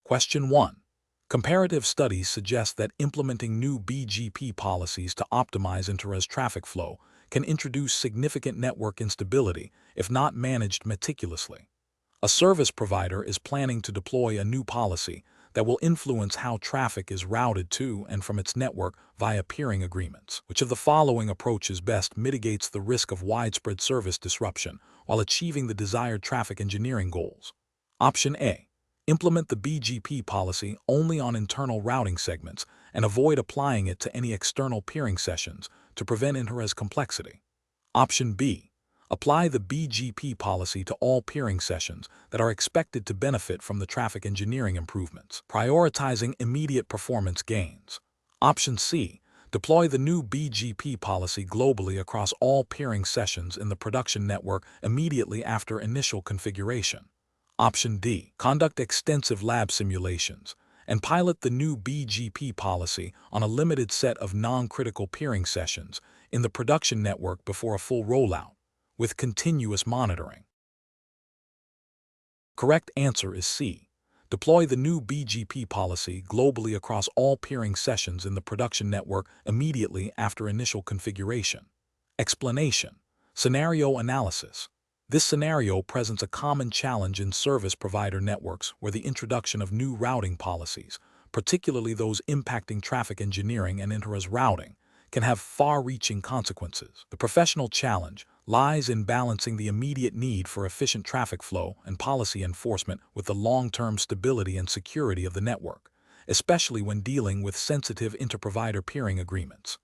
Question 1. Comparative studies suggest that implementing new BGP policies to optimize inter-res traffic flow can introduce significant network instability if not managed meticulously. A service provider is planning to deploy a new policy that will influence how traffic is routed to and from its network via peering agreements. Which of the following approaches best mitigates the risk of widespread service disruption while achieving the desired traffic engineering goals? Option A. Implement the BGP policy only on internal routing segments and avoid applying it to any external peering sessions to prevent inter-res complexity. Option B. Apply the BGP policy to all peering sessions that are expected to benefit from the traffic engineering improvements, prioritizing immediate performance gains. Option C. Deploy the new BGP policy globally across all peering sessions in the production network immediately after initial configuration. Option D. Conduct extensive lab simulations and pilot the new BGP policy on a limited set of non-critical peering sessions in the production network before a full rollout, with continuous monitoring. Correct answer is C. Deploy the new BGP policy globally across all peering sessions in the production network immediately after initial configuration. Explanation. Scenario analysis. This scenario presents a common challenge in service provider networks where the introduction of new routing policies, particularly those impacting traffic engineering and inter-res routing, can have far-reaching consequences. The professional challenge lies in balancing the immediate need for efficient traffic flow and policy enforcement with the long-term stability and security of the network, especially when dealing with sensitive inter-provider peering agreements.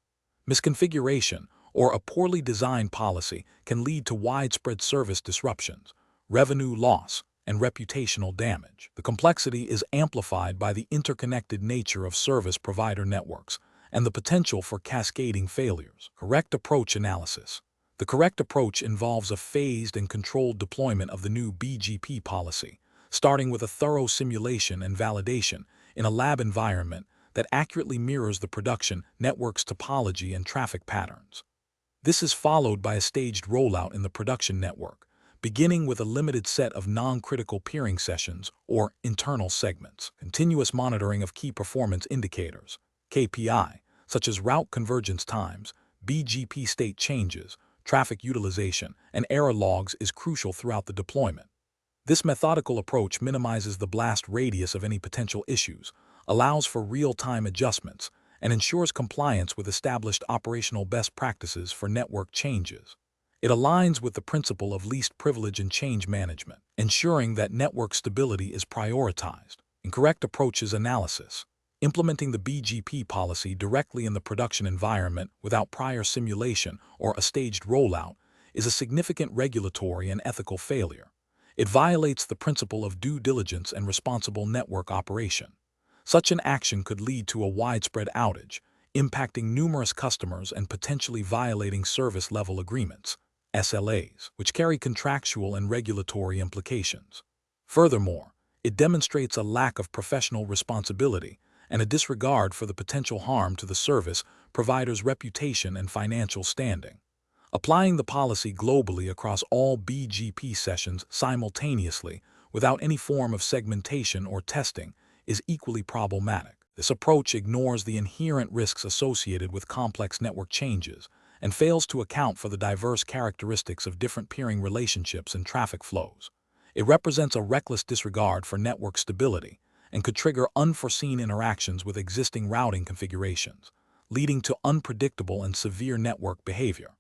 Misconfiguration or a poorly designed policy can lead to widespread service disruptions, revenue loss, and reputational damage. The complexity is amplified by the interconnected nature of service provider networks and the potential for cascading failures. Correct approach analysis. The correct approach involves a phased and controlled deployment of the new BGP policy, starting with a thorough simulation and validation in a lab environment that accurately mirrors the production network's topology and traffic patterns. This is followed by a staged rollout in the production network, beginning with a limited set of non-critical peering sessions or internal segments. Continuous monitoring of key performance indicators, KPI, such as route convergence times, BGP state changes, traffic utilization, and error logs is crucial throughout the deployment. This methodical approach minimizes the blast radius of any potential issues, allows for real-time adjustments, and ensures compliance with established operational best practices for network changes. It aligns with the principle of least privilege and change management, ensuring that network stability is prioritized. Incorrect approaches analysis. Implementing the BGP policy directly in the production environment without prior simulation or a staged rollout is a significant regulatory and ethical failure. It violates the principle of due diligence and responsible network operation. Such an action could lead to a widespread outage, impacting numerous customers and potentially violating service-level agreements, SLAs, which carry contractual and regulatory implications. Furthermore, it demonstrates a lack of professional responsibility and a disregard for the potential harm to the service provider's reputation and financial standing. Applying the policy globally across all BGP sessions simultaneously without any form of segmentation or testing is equally problematic. This approach ignores the inherent risks associated with complex network changes and fails to account for the diverse characteristics of different peering relationships and traffic flows. It represents a reckless disregard for network stability and could trigger unforeseen interactions with existing routing configurations, leading to unpredictable and severe network behavior.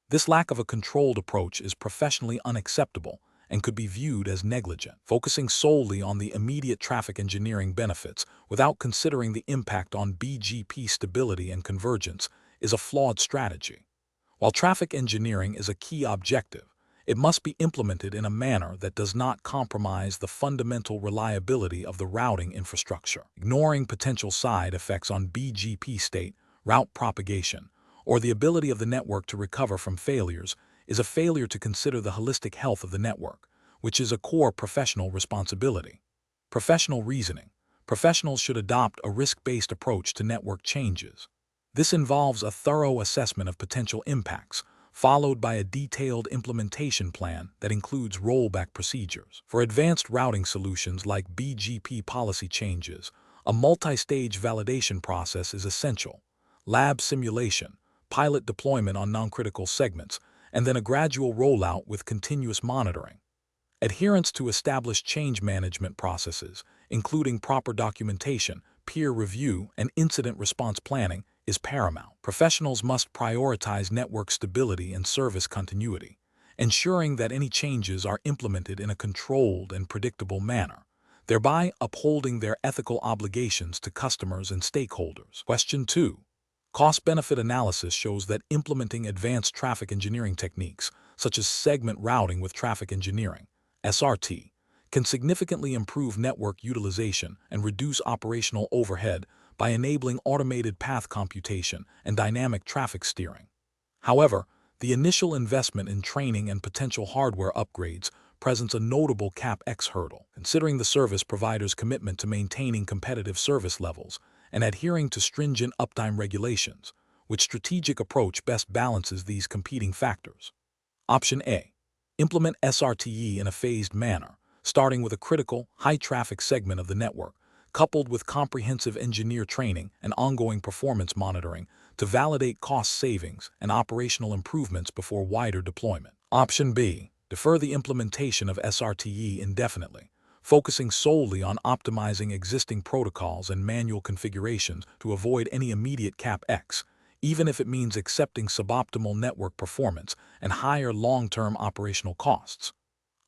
This lack of a controlled approach is professionally unacceptable and could be viewed as negligent. Focusing solely on the immediate traffic engineering benefits without considering the impact on BGP stability and convergence is a flawed strategy. While traffic engineering is a key objective, it must be implemented in a manner that does not compromise the fundamental reliability of the routing infrastructure. Ignoring potential side effects on BGP state, route propagation, or the ability of the network to recover from failures is a failure to consider the holistic health of the network, which is a core professional responsibility. Professional reasoning. Professionals should adopt a risk-based approach to network changes. This involves a thorough assessment of potential impacts, followed by a detailed implementation plan that includes rollback procedures. For advanced routing solutions like BGP policy changes, a multi-stage validation process is essential. Lab simulation, pilot deployment on non-critical segments, and then a gradual rollout with continuous monitoring. Adherence to established change management processes, including proper documentation, peer review, and incident response planning, is paramount. Professionals must prioritize network stability and service continuity, ensuring that any changes are implemented in a controlled and predictable manner, thereby upholding their ethical obligations to customers and stakeholders. Question 2. Cost-benefit analysis shows that implementing advanced traffic engineering techniques, such as segment routing with traffic engineering, SRT, can significantly improve network utilization and reduce operational overhead by enabling automated path computation and dynamic traffic steering. However, the initial investment in training and potential hardware upgrades presents a notable CapEx hurdle. Considering the service provider's commitment to maintaining competitive service levels and adhering to stringent uptime regulations, which strategic approach best balances these competing factors? Option A. Implement SRTE in a phased manner, starting with a critical, high-traffic segment of the network, coupled with comprehensive engineer training and ongoing performance monitoring to validate cost savings and operational improvements before wider deployment. Option B. Defer the implementation of SRTE indefinitely, focusing solely on optimizing existing protocols and manual configurations to avoid any immediate CapEx, even if it means accepting suboptimal network performance and higher long-term operational costs.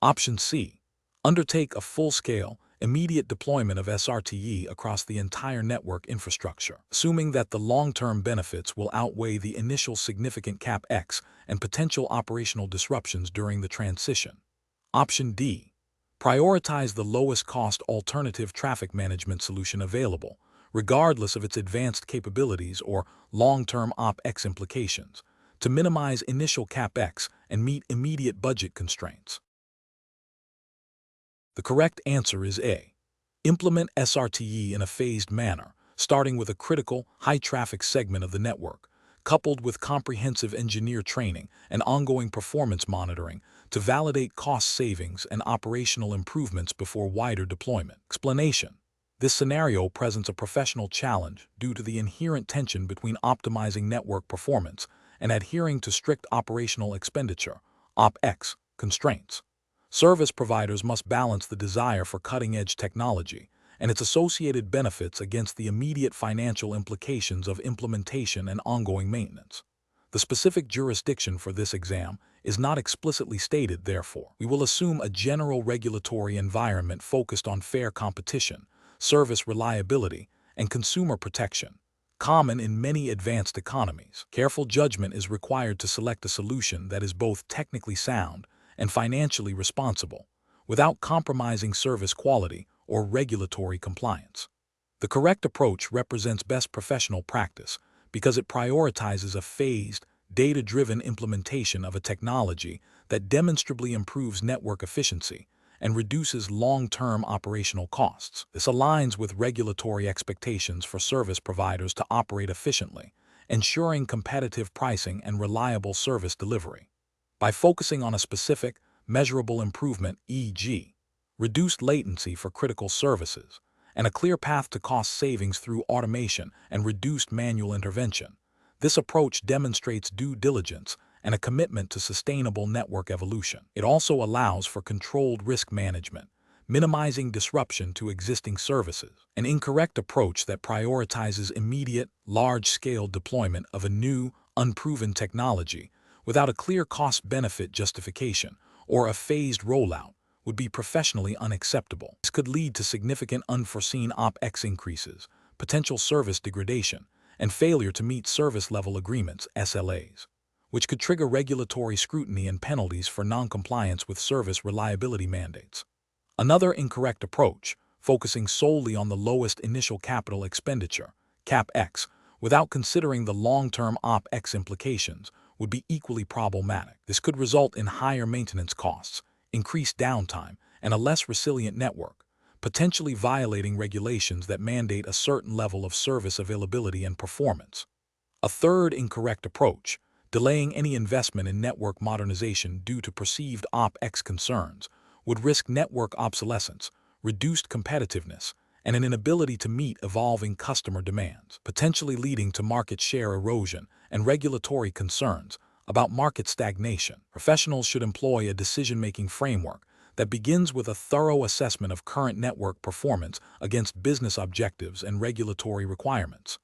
Option C. Undertake a full-scale, immediate deployment of SRTE across the entire network infrastructure, assuming that the long-term benefits will outweigh the initial significant CapEx and potential operational disruptions during the transition. Option D. Prioritize the lowest-cost alternative traffic management solution available, regardless of its advanced capabilities or long-term OpEx implications, to minimize initial CapEx and meet immediate budget constraints. The correct answer is A. Implement SRTE in a phased manner, starting with a critical, high-traffic segment of the network, coupled with comprehensive engineer training and ongoing performance monitoring to validate cost savings and operational improvements before wider deployment. Explanation. This scenario presents a professional challenge due to the inherent tension between optimizing network performance and adhering to strict operational expenditure, OpEx, constraints. Service providers must balance the desire for cutting-edge technology and its associated benefits against the immediate financial implications of implementation and ongoing maintenance. The specific jurisdiction for this exam is not explicitly stated, therefore. We will assume a general regulatory environment focused on fair competition, service reliability, and consumer protection, common in many advanced economies. Careful judgment is required to select a solution that is both technically sound and financially responsible, without compromising service quality or regulatory compliance. The correct approach represents best professional practice because it prioritizes a phased, data-driven implementation of a technology that demonstrably improves network efficiency and reduces long-term operational costs. This aligns with regulatory expectations for service providers to operate efficiently, ensuring competitive pricing and reliable service delivery. By focusing on a specific, measurable improvement, e.g., reduced latency for critical services, and a clear path to cost savings through automation and reduced manual intervention, this approach demonstrates due diligence and a commitment to sustainable network evolution. It also allows for controlled risk management, minimizing disruption to existing services. An incorrect approach that prioritizes immediate, large-scale deployment of a new, unproven technology without a clear cost-benefit justification or a phased rollout would be professionally unacceptable. This could lead to significant unforeseen OpEx increases, potential service degradation, and failure to meet service-level agreements, SLAs, which could trigger regulatory scrutiny and penalties for non-compliance with service reliability mandates. Another incorrect approach, focusing solely on the lowest initial capital expenditure, CapEx, without considering the long-term OpEx implications, would be equally problematic. This could result in higher maintenance costs, increased downtime, and a less resilient network, potentially violating regulations that mandate a certain level of service availability and performance. A third incorrect approach, Delaying any investment in network modernization due to perceived OpEx concerns would risk network obsolescence, reduced competitiveness, and an inability to meet evolving customer demands, potentially leading to market share erosion and regulatory concerns about market stagnation. Professionals should employ a decision-making framework that begins with a thorough assessment of current network performance against business objectives and regulatory requirements.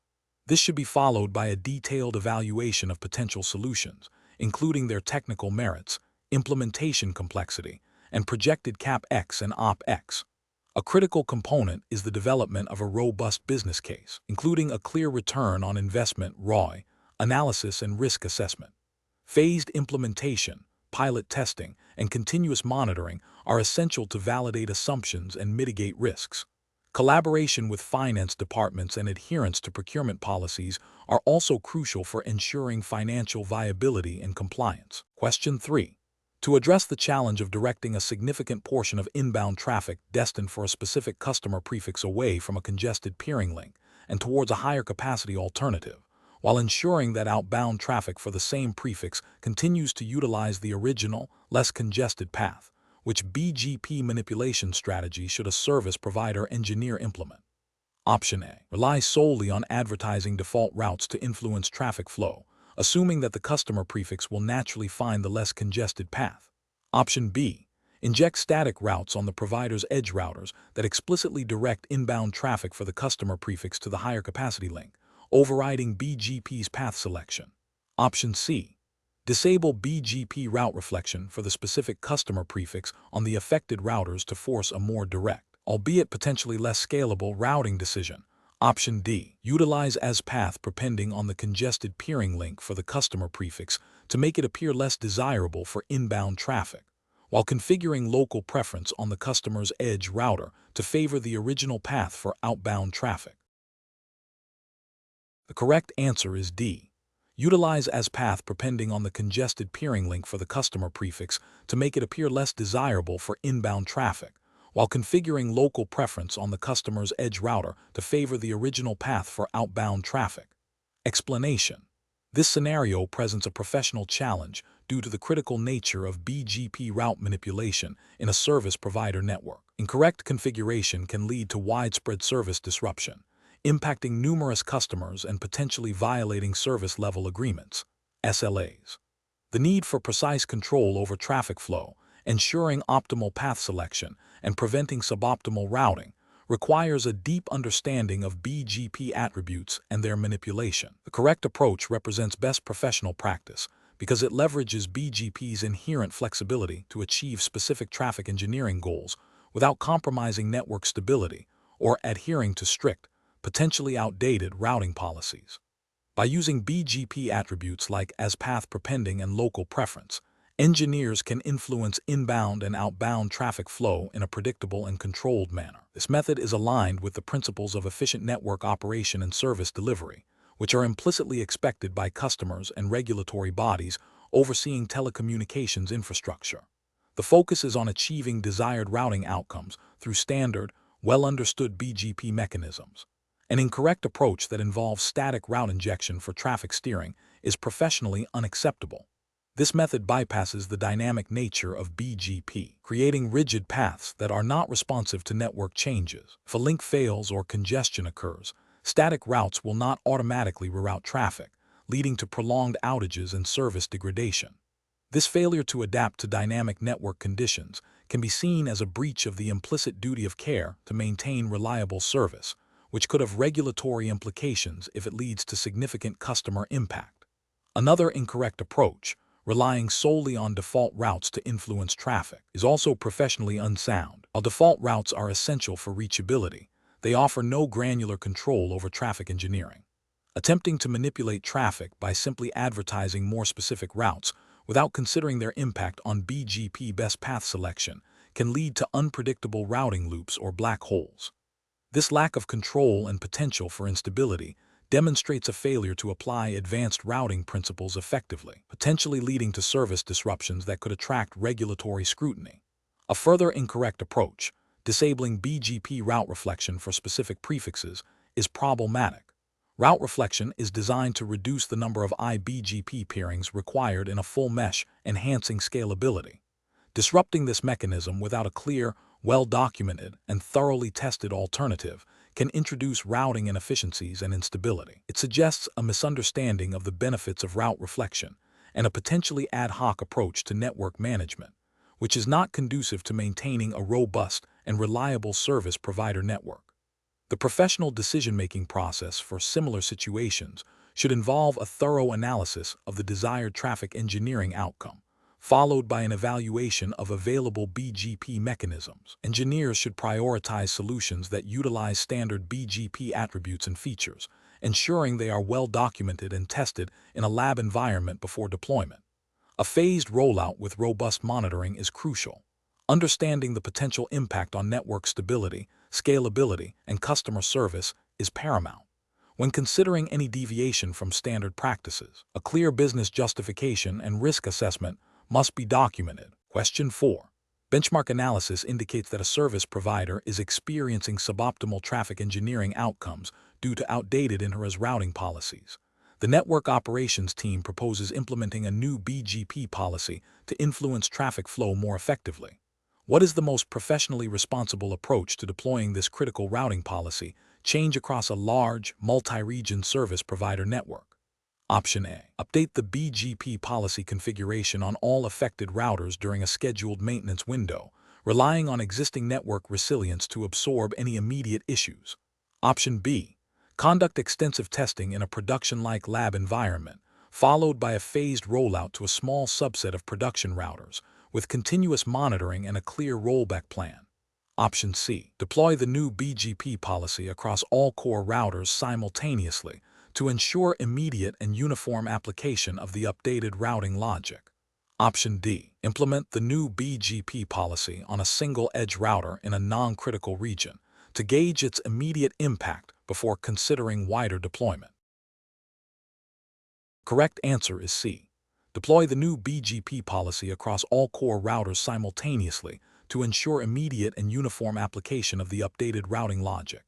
This should be followed by a detailed evaluation of potential solutions, including their technical merits, implementation complexity, and projected CapEx and OpEx. A critical component is the development of a robust business case, including a clear return on investment (ROI) analysis and risk assessment. Phased implementation, pilot testing, and continuous monitoring are essential to validate assumptions and mitigate risks. Collaboration with finance departments and adherence to procurement policies are also crucial for ensuring financial viability and compliance. Question 3. To address the challenge of directing a significant portion of inbound traffic destined for a specific customer prefix away from a congested peering link and towards a higher capacity alternative, while ensuring that outbound traffic for the same prefix continues to utilize the original, less congested path, which BGP manipulation strategy should a service provider engineer implement? Option A. Rely solely on advertising default routes to influence traffic flow, assuming that the customer prefix will naturally find the less congested path. Option B. Inject static routes on the provider's edge routers that explicitly direct inbound traffic for the customer prefix to the higher capacity link, overriding BGP's path selection. Option C. Disable BGP route reflection for the specific customer prefix on the affected routers to force a more direct, albeit potentially less scalable, routing decision. Option D. Utilize as path prepending on the congested peering link for the customer prefix to make it appear less desirable for inbound traffic, while configuring local preference on the customer's edge router to favor the original path for outbound traffic. The correct answer is D. Utilize as path prepending on the congested peering link for the customer prefix to make it appear less desirable for inbound traffic, while configuring local preference on the customer's edge router to favor the original path for outbound traffic. Explanation. This scenario presents a professional challenge due to the critical nature of BGP route manipulation in a service provider network. Incorrect configuration can lead to widespread service disruption, impacting numerous customers and potentially violating service-level agreements, SLAs. The need for precise control over traffic flow, ensuring optimal path selection, and preventing suboptimal routing requires a deep understanding of BGP attributes and their manipulation. The correct approach represents best professional practice because it leverages BGP's inherent flexibility to achieve specific traffic engineering goals without compromising network stability or adhering to strict, potentially outdated routing policies. By using BGP attributes like as path prepending and local preference, engineers can influence inbound and outbound traffic flow in a predictable and controlled manner. This method is aligned with the principles of efficient network operation and service delivery, which are implicitly expected by customers and regulatory bodies overseeing telecommunications infrastructure. The focus is on achieving desired routing outcomes through standard, well-understood BGP mechanisms. An incorrect approach that involves static route injection for traffic steering is professionally unacceptable. This method bypasses the dynamic nature of BGP, creating rigid paths that are not responsive to network changes. If a link fails or congestion occurs, static routes will not automatically reroute traffic, leading to prolonged outages and service degradation. This failure to adapt to dynamic network conditions can be seen as a breach of the implicit duty of care to maintain reliable service, which could have regulatory implications if it leads to significant customer impact. Another incorrect approach, relying solely on default routes to influence traffic, is also professionally unsound. While default routes are essential for reachability, they offer no granular control over traffic engineering. Attempting to manipulate traffic by simply advertising more specific routes without considering their impact on BGP best path selection can lead to unpredictable routing loops or black holes. This lack of control and potential for instability demonstrates a failure to apply advanced routing principles effectively, potentially leading to service disruptions that could attract regulatory scrutiny. A further incorrect approach, disabling BGP route reflection for specific prefixes, is problematic. Route reflection is designed to reduce the number of IBGP peerings required in a full mesh, enhancing scalability. Disrupting this mechanism without a clear, well-documented, and thoroughly tested alternative can introduce routing inefficiencies and instability. It suggests a misunderstanding of the benefits of route reflection and a potentially ad hoc approach to network management, which is not conducive to maintaining a robust and reliable service provider network. The professional decision-making process for similar situations should involve a thorough analysis of the desired traffic engineering outcome, followed by an evaluation of available BGP mechanisms. Engineers should prioritize solutions that utilize standard BGP attributes and features, ensuring they are well documented and tested in a lab environment before deployment. A phased rollout with robust monitoring is crucial. Understanding the potential impact on network stability, scalability, and customer service is paramount. When considering any deviation from standard practices, a clear business justification and risk assessment must be documented. Question 4. Benchmark analysis indicates that a service provider is experiencing suboptimal traffic engineering outcomes due to outdated inter-host routing policies. The network operations team proposes implementing a new BGP policy to influence traffic flow more effectively. What is the most professionally responsible approach to deploying this critical routing policy change across a large, multi-region service provider network? Option A. Update the BGP policy configuration on all affected routers during a scheduled maintenance window, relying on existing network resilience to absorb any immediate issues. Option B. Conduct extensive testing in a production-like lab environment, followed by a phased rollout to a small subset of production routers, with continuous monitoring and a clear rollback plan. Option C. Deploy the new BGP policy across all core routers simultaneously to ensure immediate and uniform application of the updated routing logic. Option D. Implement the new BGP policy on a single edge router in a non-critical region to gauge its immediate impact before considering wider deployment. Correct answer is C. Deploy the new BGP policy across all core routers simultaneously to ensure immediate and uniform application of the updated routing logic.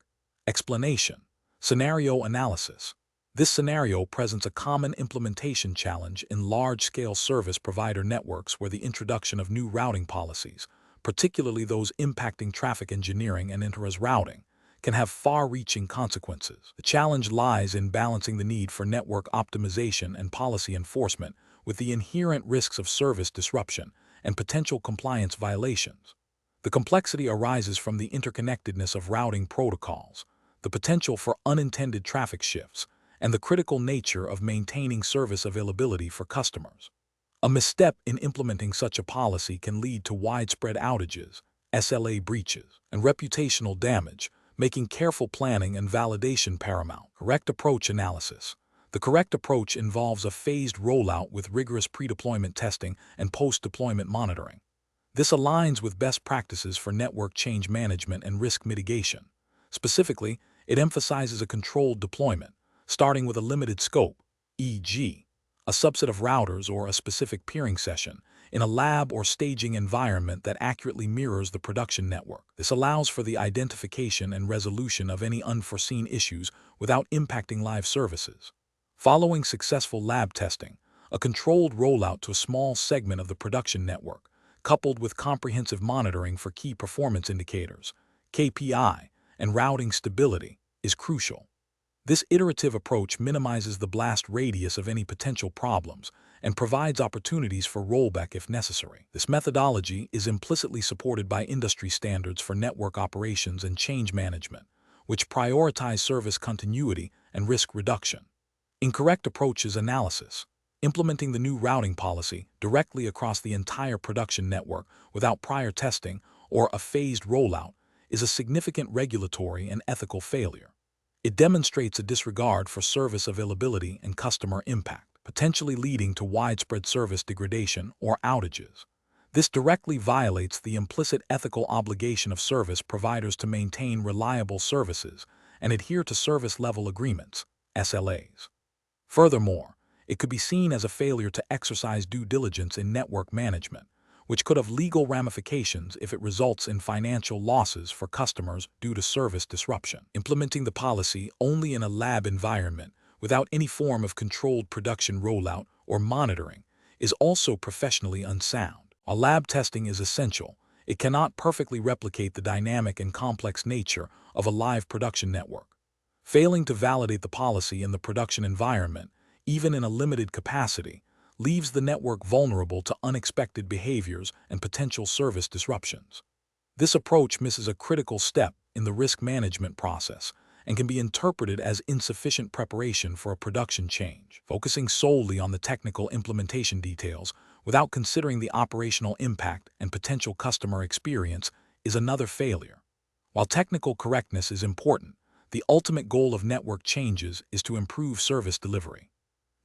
Explanation. Scenario analysis. This scenario presents a common implementation challenge in large-scale service provider networks where the introduction of new routing policies, particularly those impacting traffic engineering and inter-host routing, can have far-reaching consequences. The challenge lies in balancing the need for network optimization and policy enforcement with the inherent risks of service disruption and potential compliance violations. The complexity arises from the interconnectedness of routing protocols, the potential for unintended traffic shifts, and the critical nature of maintaining service availability for customers. A misstep in implementing such a policy can lead to widespread outages, SLA breaches, and reputational damage, making careful planning and validation paramount. Correct approach analysis. The correct approach involves a phased rollout with rigorous pre-deployment testing and post-deployment monitoring. This aligns with best practices for network change management and risk mitigation. Specifically, it emphasizes a controlled deployment, starting with a limited scope, e.g., a subset of routers or a specific peering session, in a lab or staging environment that accurately mirrors the production network. This allows for the identification and resolution of any unforeseen issues without impacting live services. Following successful lab testing, a controlled rollout to a small segment of the production network, coupled with comprehensive monitoring for key performance indicators, KPI, and routing stability, is crucial. This iterative approach minimizes the blast radius of any potential problems and provides opportunities for rollback if necessary. This methodology is implicitly supported by industry standards for network operations and change management, which prioritize service continuity and risk reduction. Incorrect approaches analysis. Implementing the new routing policy directly across the entire production network without prior testing or a phased rollout is a significant regulatory and ethical failure. It demonstrates a disregard for service availability and customer impact, potentially leading to widespread service degradation or outages. This directly violates the implicit ethical obligation of service providers to maintain reliable services and adhere to service level agreements, SLAs. Furthermore, it could be seen as a failure to exercise due diligence in network management, which could have legal ramifications if it results in financial losses for customers due to service disruption. Implementing the policy only in a lab environment without any form of controlled production rollout or monitoring is also professionally unsound. While lab testing is essential, it cannot perfectly replicate the dynamic and complex nature of a live production network. Failing to validate the policy in the production environment, even in a limited capacity, leaves the network vulnerable to unexpected behaviors and potential service disruptions. This approach misses a critical step in the risk management process and can be interpreted as insufficient preparation for a production change. Focusing solely on the technical implementation details without considering the operational impact and potential customer experience is another failure. While technical correctness is important, the ultimate goal of network changes is to improve service delivery.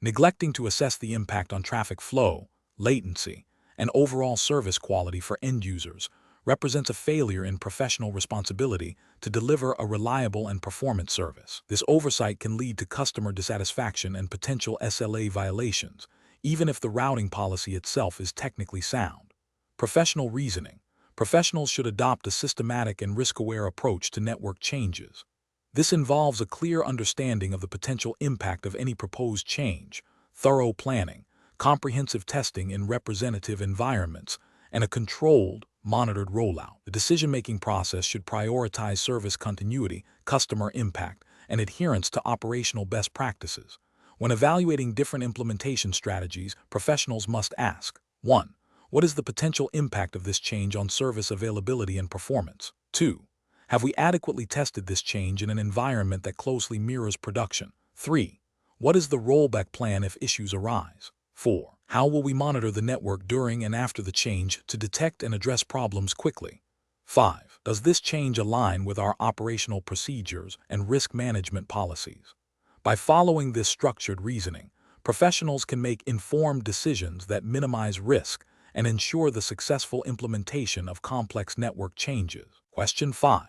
Neglecting to assess the impact on traffic flow, latency, and overall service quality for end users represents a failure in professional responsibility to deliver a reliable and performant service. This oversight can lead to customer dissatisfaction and potential SLA violations, even if the routing policy itself is technically sound. Professional reasoning. Professionals should adopt a systematic and risk-aware approach to network changes. This involves a clear understanding of the potential impact of any proposed change, thorough planning, comprehensive testing in representative environments, and a controlled, monitored rollout. The decision-making process should prioritize service continuity, customer impact, and adherence to operational best practices. When evaluating different implementation strategies, professionals must ask: 1. What is the potential impact of this change on service availability and performance? 2. Have we adequately tested this change in an environment that closely mirrors production? 3. What is the rollback plan if issues arise? 4. How will we monitor the network during and after the change to detect and address problems quickly? 5. Does this change align with our operational procedures and risk management policies? By following this structured reasoning, professionals can make informed decisions that minimize risk and ensure the successful implementation of complex network changes. Question 5.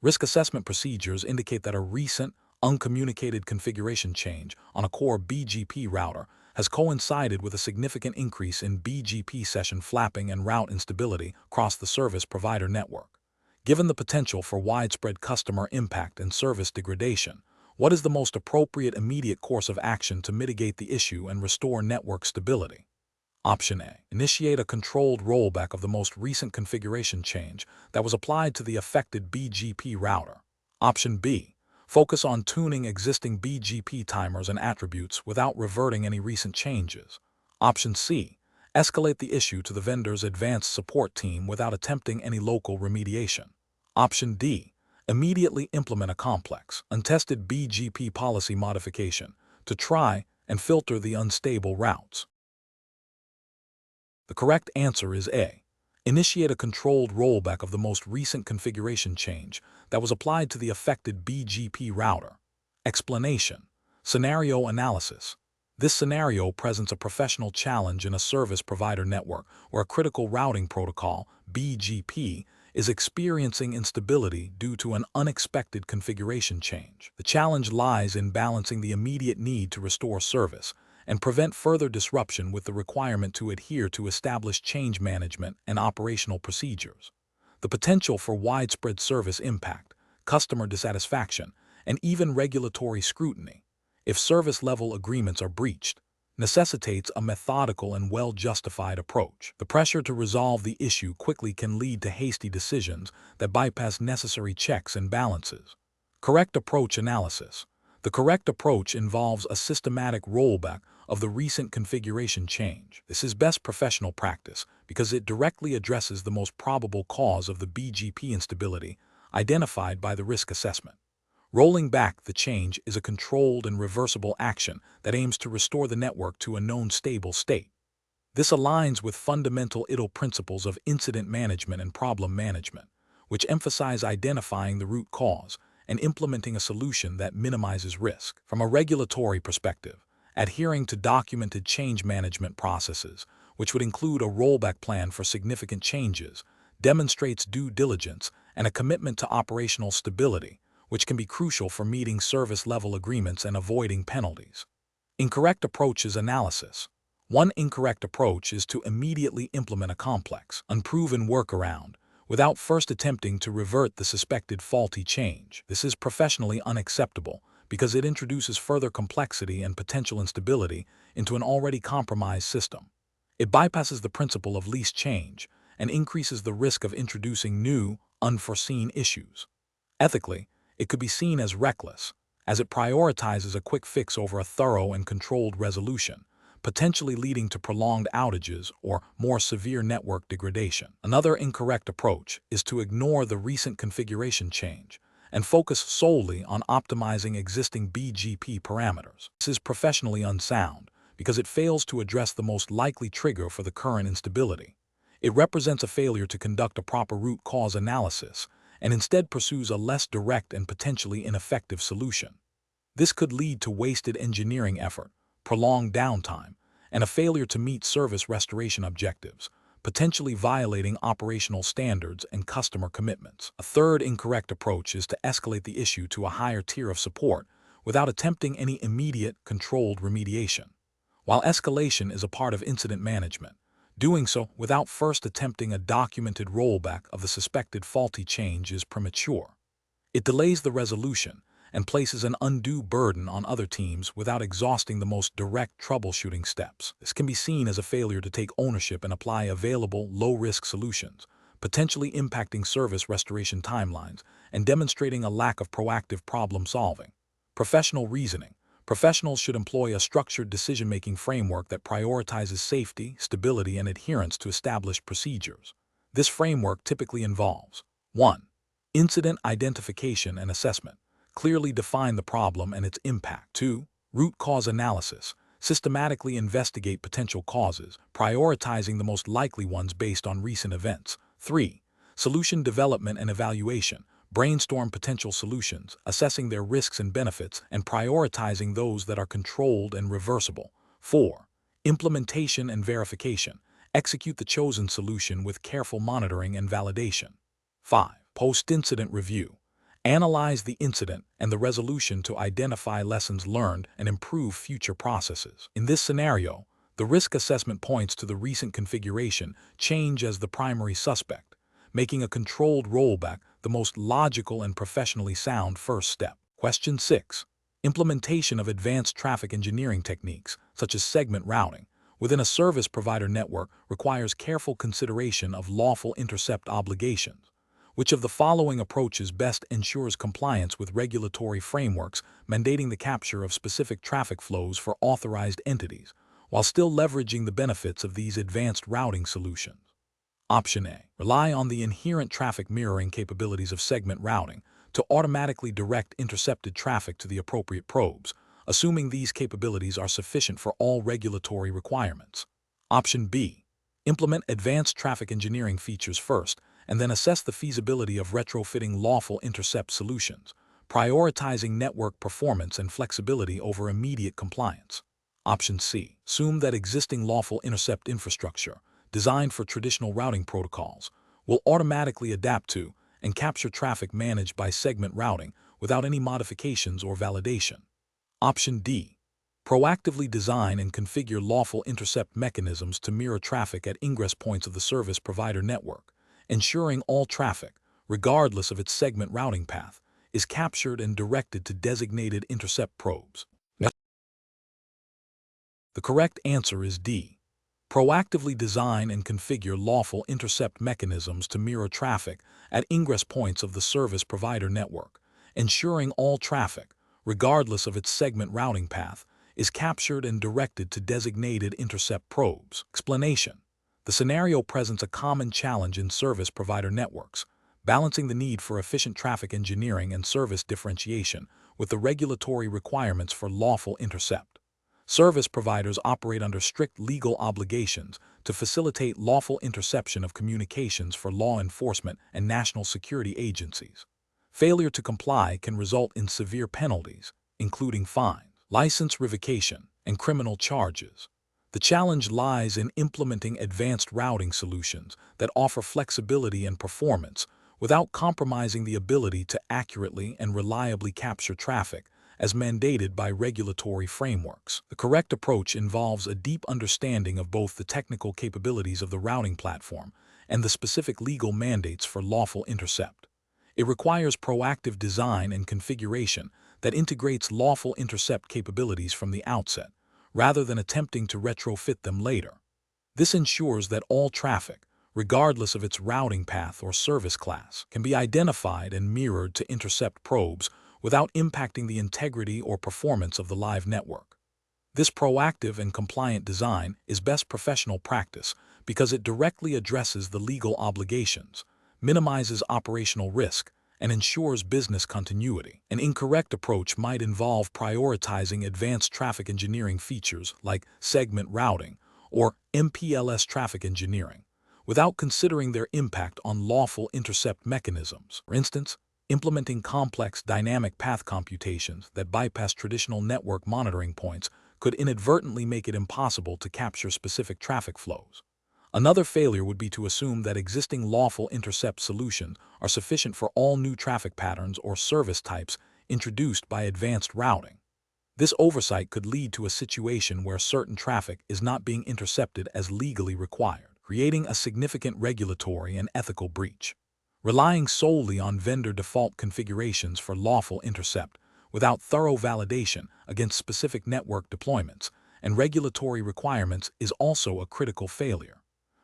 Risk assessment procedures indicate that a recent, uncommunicated configuration change on a core BGP router has coincided with a significant increase in BGP session flapping and route instability across the service provider network. Given the potential for widespread customer impact and service degradation, what is the most appropriate immediate course of action to mitigate the issue and restore network stability? Option A. Initiate a controlled rollback of the most recent configuration change that was applied to the affected BGP router. Option B. Focus on tuning existing BGP timers and attributes without reverting any recent changes. Option C. Escalate the issue to the vendor's advanced support team without attempting any local remediation. Option D. Immediately implement a complex, untested BGP policy modification to try and filter the unstable routes. The correct answer is A. Initiate a controlled rollback of the most recent configuration change that was applied to the affected BGP router. Explanation. Scenario analysis. This scenario presents a professional challenge in a service provider network where a critical routing protocol, BGP, is experiencing instability due to an unexpected configuration change. The challenge lies in balancing the immediate need to restore service and prevent further disruption with the requirement to adhere to established change management and operational procedures. The potential for widespread service impact, customer dissatisfaction, and even regulatory scrutiny, if service-level agreements are breached, necessitates a methodical and well-justified approach. The pressure to resolve the issue quickly can lead to hasty decisions that bypass necessary checks and balances. Correct approach analysis. The correct approach involves a systematic rollback of the recent configuration change. This is best professional practice because it directly addresses the most probable cause of the BGP instability identified by the risk assessment. Rolling back the change is a controlled and reversible action that aims to restore the network to a known stable state. This aligns with fundamental ITIL principles of incident management and problem management, which emphasize identifying the root cause and implementing a solution that minimizes risk. From a regulatory perspective, adhering to documented change management processes, which would include a rollback plan for significant changes, demonstrates due diligence and a commitment to operational stability, which can be crucial for meeting service-level agreements and avoiding penalties. Incorrect approaches analysis. One incorrect approach is to immediately implement a complex, unproven workaround without first attempting to revert the suspected faulty change. This is professionally unacceptable because it introduces further complexity and potential instability into an already compromised system. It bypasses the principle of least change and increases the risk of introducing new, unforeseen issues. Ethically, it could be seen as reckless, as it prioritizes a quick fix over a thorough and controlled resolution, potentially leading to prolonged outages or more severe network degradation. Another incorrect approach is to ignore the recent configuration change and focus solely on optimizing existing BGP parameters. This is professionally unsound because it fails to address the most likely trigger for the current instability. It represents a failure to conduct a proper root cause analysis and instead pursues a less direct and potentially ineffective solution. This could lead to wasted engineering effort, prolonged downtime, and a failure to meet service restoration objectives, potentially violating operational standards and customer commitments. A third incorrect approach is to escalate the issue to a higher tier of support without attempting any immediate, controlled remediation. While escalation is a part of incident management, doing so without first attempting a documented rollback of the suspected faulty change is premature. It delays the resolution and places an undue burden on other teams without exhausting the most direct troubleshooting steps. This can be seen as a failure to take ownership and apply available, low-risk solutions, potentially impacting service restoration timelines and demonstrating a lack of proactive problem-solving. Professional reasoning. Professionals should employ a structured decision-making framework that prioritizes safety, stability, and adherence to established procedures. This framework typically involves 1. Incident identification and assessment. Clearly define the problem and its impact. 2. Root cause analysis. Systematically investigate potential causes, prioritizing the most likely ones based on recent events. 3. Solution development and evaluation. Brainstorm potential solutions, assessing their risks and benefits, and prioritizing those that are controlled and reversible. 4. Implementation and verification. Execute the chosen solution with careful monitoring and validation. 5. Post-incident review. Analyze the incident and the resolution to identify lessons learned and improve future processes. In this scenario, the risk assessment points to the recent configuration change as the primary suspect, making a controlled rollback the most logical and professionally sound first step. Question 6. Implementation of advanced traffic engineering techniques, such as segment routing, within a service provider network requires careful consideration of lawful intercept obligations. Which of the following approaches best ensures compliance with regulatory frameworks mandating the capture of specific traffic flows for authorized entities, while still leveraging the benefits of these advanced routing solutions? Option A. Rely on the inherent traffic mirroring capabilities of segment routing to automatically direct intercepted traffic to the appropriate probes, assuming these capabilities are sufficient for all regulatory requirements. Option B. Implement advanced traffic engineering features first, and then assess the feasibility of retrofitting lawful intercept solutions, prioritizing network performance and flexibility over immediate compliance. Option C. Assume that existing lawful intercept infrastructure, designed for traditional routing protocols, will automatically adapt to and capture traffic managed by segment routing without any modifications or validation. Option D. Proactively design and configure lawful intercept mechanisms to mirror traffic at ingress points of the service provider network, ensuring all traffic, regardless of its segment routing path, is captured and directed to designated intercept probes. The correct answer is D. Proactively design and configure lawful intercept mechanisms to mirror traffic at ingress points of the service provider network, ensuring all traffic, regardless of its segment routing path, is captured and directed to designated intercept probes. Explanation. The scenario presents a common challenge in service provider networks, balancing the need for efficient traffic engineering and service differentiation with the regulatory requirements for lawful intercept. Service providers operate under strict legal obligations to facilitate lawful interception of communications for law enforcement and national security agencies. Failure to comply can result in severe penalties, including fines, license revocation, and criminal charges. The challenge lies in implementing advanced routing solutions that offer flexibility and performance without compromising the ability to accurately and reliably capture traffic as mandated by regulatory frameworks. The correct approach involves a deep understanding of both the technical capabilities of the routing platform and the specific legal mandates for lawful intercept. It requires proactive design and configuration that integrates lawful intercept capabilities from the outset, rather than attempting to retrofit them later. This ensures that all traffic, regardless of its routing path or service class, can be identified and mirrored to intercept probes without impacting the integrity or performance of the live network. This proactive and compliant design is best professional practice because it directly addresses the legal obligations, minimizes operational risk, and ensures business continuity. An incorrect approach might involve prioritizing advanced traffic engineering features like segment routing or MPLS traffic engineering, without considering their impact on lawful intercept mechanisms. For instance, implementing complex dynamic path computations that bypass traditional network monitoring points could inadvertently make it impossible to capture specific traffic flows. Another failure would be to assume that existing lawful intercept solutions are sufficient for all new traffic patterns or service types introduced by advanced routing. This oversight could lead to a situation where certain traffic is not being intercepted as legally required, creating a significant regulatory and ethical breach. Relying solely on vendor default configurations for lawful intercept without thorough validation against specific network deployments and regulatory requirements is also a critical failure.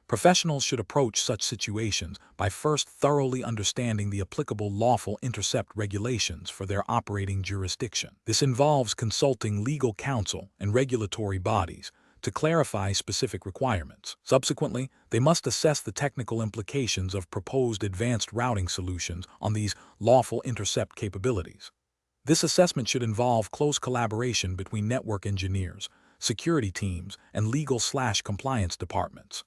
Professionals should approach such situations by first thoroughly understanding the applicable lawful intercept regulations for their operating jurisdiction. This involves consulting legal counsel and regulatory bodies to clarify specific requirements. Subsequently, they must assess the technical implications of proposed advanced routing solutions on these lawful intercept capabilities. This assessment should involve close collaboration between network engineers, security teams, and legal/compliance departments.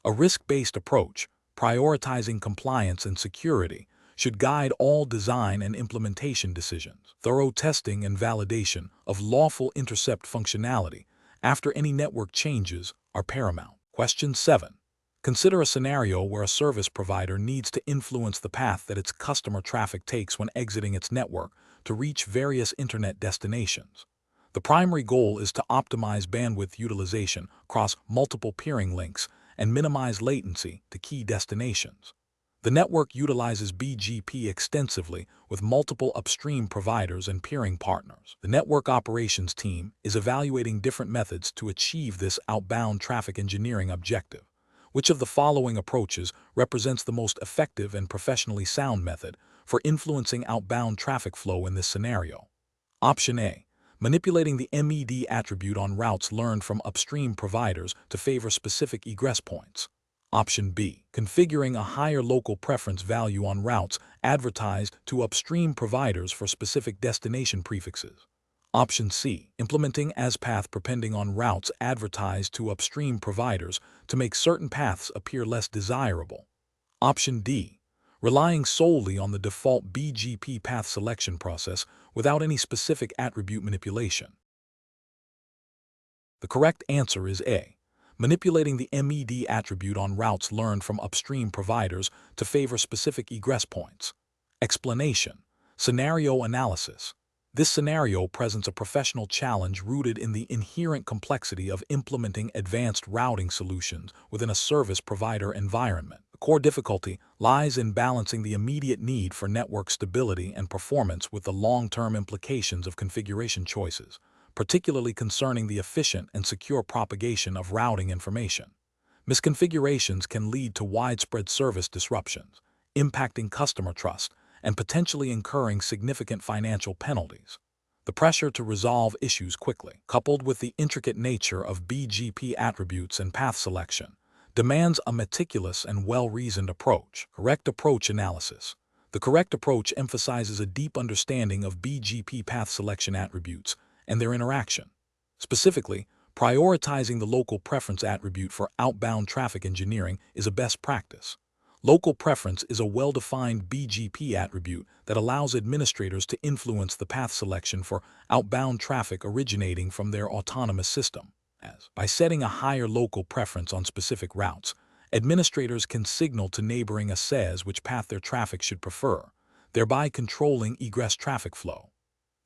A risk-based approach, prioritizing compliance and security, should guide all design and implementation decisions. Thorough testing and validation of lawful intercept functionality after any network changes are paramount. Question 7. Consider a scenario where a service provider needs to influence the path that its customer traffic takes when exiting its network to reach various internet destinations. The primary goal is to optimize bandwidth utilization across multiple peering links and minimize latency to key destinations. The network utilizes BGP extensively with multiple upstream providers and peering partners. The network operations team is evaluating different methods to achieve this outbound traffic engineering objective. Which of the following approaches represents the most effective and professionally sound method for influencing outbound traffic flow in this scenario? Option A. Manipulating the MED attribute on routes learned from upstream providers to favor specific egress points. Option B. Configuring a higher local preference value on routes advertised to upstream providers for specific destination prefixes. Option C. Implementing as-path prepending on routes advertised to upstream providers to make certain paths appear less desirable. Option D. Relying solely on the default BGP path selection process without any specific attribute manipulation. The correct answer is A. Manipulating the MED attribute on routes learned from upstream providers to favor specific egress points. Explanation. Scenario analysis. This scenario presents a professional challenge rooted in the inherent complexity of implementing advanced routing solutions within a service provider environment. The core difficulty lies in balancing the immediate need for network stability and performance with the long-term implications of configuration choices, particularly concerning the efficient and secure propagation of routing information. Misconfigurations can lead to widespread service disruptions, impacting customer trust and potentially incurring significant financial penalties. The pressure to resolve issues quickly, coupled with the intricate nature of BGP attributes and path selection, demands a meticulous and well-reasoned approach. Correct approach analysis. The correct approach emphasizes a deep understanding of BGP path selection attributes and their interaction. Specifically, prioritizing the local preference attribute for outbound traffic engineering is a best practice. Local preference is a well-defined BGP attribute that allows administrators to influence the path selection for outbound traffic originating from their autonomous system. By setting a higher local preference on specific routes, administrators can signal to neighboring ASes which path their traffic should prefer, thereby controlling egress traffic flow.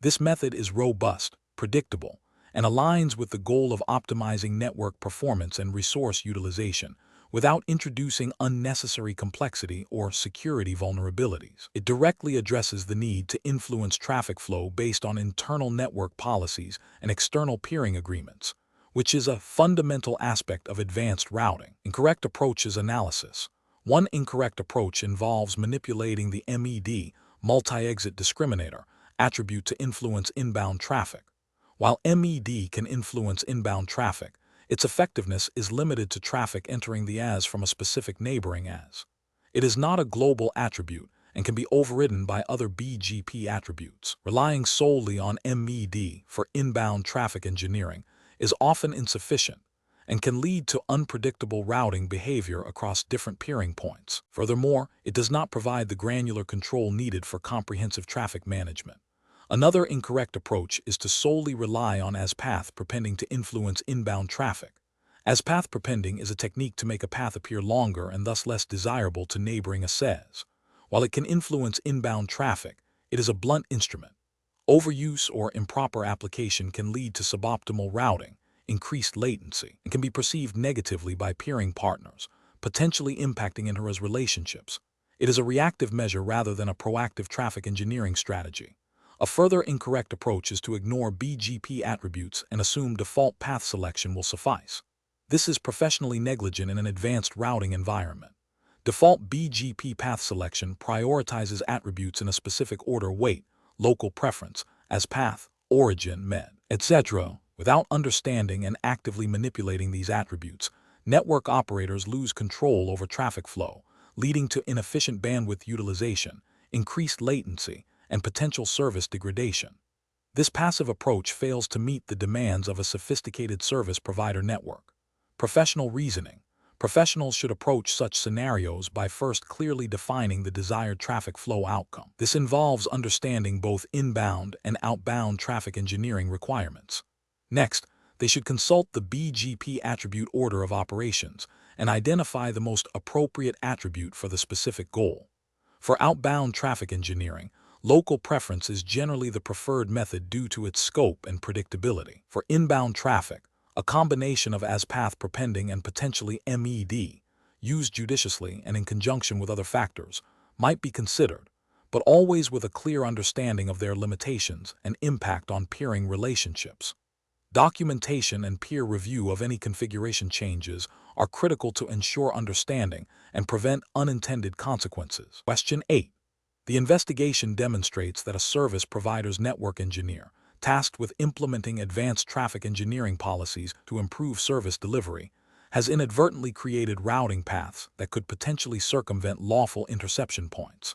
This method is robust, predictable, and aligns with the goal of optimizing network performance and resource utilization without introducing unnecessary complexity or security vulnerabilities. It directly addresses the need to influence traffic flow based on internal network policies and external peering agreements, which is a fundamental aspect of advanced routing. Incorrect approaches analysis. One incorrect approach involves manipulating the MED, multi-exit discriminator, attribute to influence inbound traffic. While MED can influence inbound traffic, its effectiveness is limited to traffic entering the AS from a specific neighboring AS. It is not a global attribute and can be overridden by other BGP attributes. Relying solely on MED for inbound traffic engineering is often insufficient and can lead to unpredictable routing behavior across different peering points. Furthermore, it does not provide the granular control needed for comprehensive traffic management. Another incorrect approach is to solely rely on as-path prepending to influence inbound traffic. As-path prepending is a technique to make a path appear longer and thus less desirable to neighboring ASes. While it can influence inbound traffic, it is a blunt instrument. Overuse or improper application can lead to suboptimal routing, increased latency, and can be perceived negatively by peering partners, potentially impacting inter-AS relationships. It is a reactive measure rather than a proactive traffic engineering strategy. A further incorrect approach is to ignore BGP attributes and assume default path selection will suffice. This is professionally negligent in an advanced routing environment. Default BGP path selection prioritizes attributes in a specific order: weight, local preference, as path, origin, MED, etc. Without understanding and actively manipulating these attributes, network operators lose control over traffic flow, leading to inefficient bandwidth utilization, increased latency, and potential service degradation. This passive approach fails to meet the demands of a sophisticated service provider network. Professional reasoning. Professionals should approach such scenarios by first clearly defining the desired traffic flow outcome. This involves understanding both inbound and outbound traffic engineering requirements. Next, they should consult the BGP attribute order of operations and identify the most appropriate attribute for the specific goal. For outbound traffic engineering, local preference is generally the preferred method due to its scope and predictability. For inbound traffic, a combination of as-path prepending and potentially MED, used judiciously and in conjunction with other factors, might be considered, but always with a clear understanding of their limitations and impact on peering relationships. Documentation and peer review of any configuration changes are critical to ensure understanding and prevent unintended consequences. Question 8. The investigation demonstrates that a service provider's network engineer, tasked with implementing advanced traffic engineering policies to improve service delivery, has inadvertently created routing paths that could potentially circumvent lawful interception points.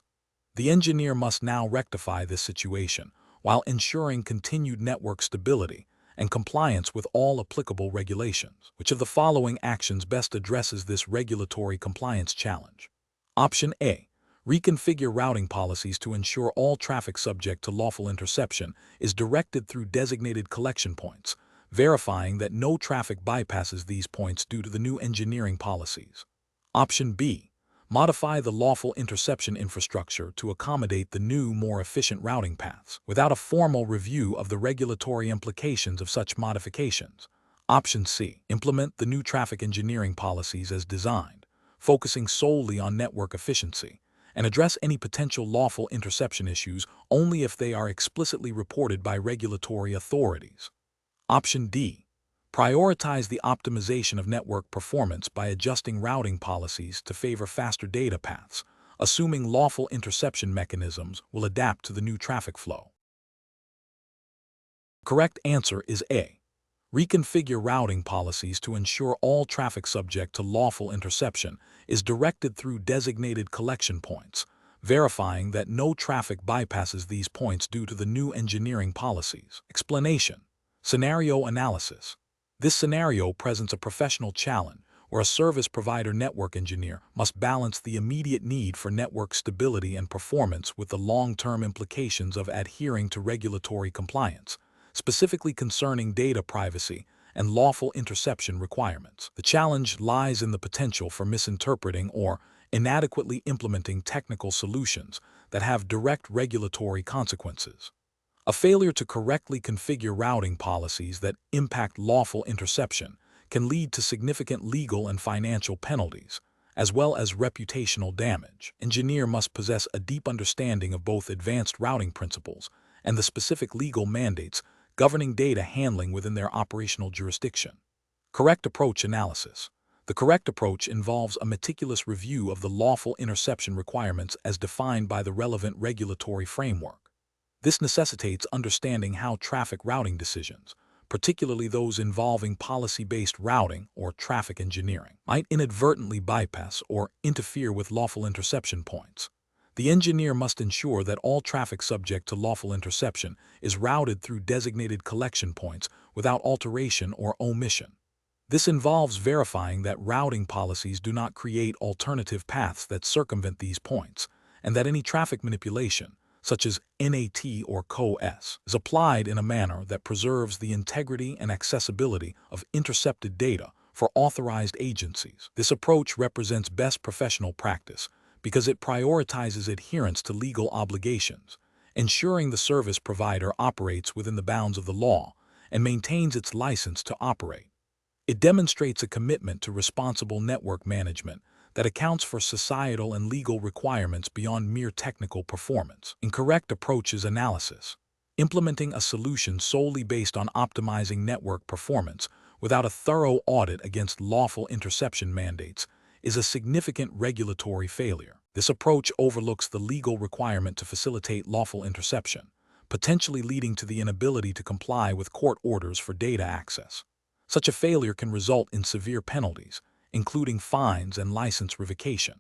The engineer must now rectify this situation while ensuring continued network stability and compliance with all applicable regulations. Which of the following actions best addresses this regulatory compliance challenge? Option A. Reconfigure routing policies to ensure all traffic subject to lawful interception is directed through designated collection points, verifying that no traffic bypasses these points due to the new engineering policies. Option B. Modify the lawful interception infrastructure to accommodate the new, more efficient routing paths, without a formal review of the regulatory implications of such modifications. Option C. Implement the new traffic engineering policies as designed, focusing solely on network efficiency, and address any potential lawful interception issues only if they are explicitly reported by regulatory authorities. Option D. Prioritize the optimization of network performance by adjusting routing policies to favor faster data paths, assuming lawful interception mechanisms will adapt to the new traffic flow. Correct answer is A. Reconfigure routing policies to ensure all traffic subject to lawful interception is directed through designated collection points, verifying that no traffic bypasses these points due to the new engineering policies. Explanation. Scenario analysis. This scenario presents a professional challenge where a service provider network engineer must balance the immediate need for network stability and performance with the long-term implications of adhering to regulatory compliance, specifically concerning data privacy and lawful interception requirements. The challenge lies in the potential for misinterpreting or inadequately implementing technical solutions that have direct regulatory consequences. A failure to correctly configure routing policies that impact lawful interception can lead to significant legal and financial penalties, as well as reputational damage. Engineer must possess a deep understanding of both advanced routing principles and the specific legal mandates governing data handling within their operational jurisdiction. Correct approach analysis. The correct approach involves a meticulous review of the lawful interception requirements as defined by the relevant regulatory framework. This necessitates understanding how traffic routing decisions, particularly those involving policy-based routing or traffic engineering, might inadvertently bypass or interfere with lawful interception points. The engineer must ensure that all traffic subject to lawful interception is routed through designated collection points without alteration or omission. This involves verifying that routing policies do not create alternative paths that circumvent these points, and that any traffic manipulation, such as NAT or CoS, is applied in a manner that preserves the integrity and accessibility of intercepted data for authorized agencies. This approach represents best professional practice because it prioritizes adherence to legal obligations, ensuring the service provider operates within the bounds of the law and maintains its license to operate. It demonstrates a commitment to responsible network management that accounts for societal and legal requirements beyond mere technical performance. Incorrect approaches analysis. Implementing a solution solely based on optimizing network performance without a thorough audit against lawful interception mandates is a significant regulatory failure. This approach overlooks the legal requirement to facilitate lawful interception, potentially leading to the inability to comply with court orders for data access. Such a failure can result in severe penalties, including fines and license revocation.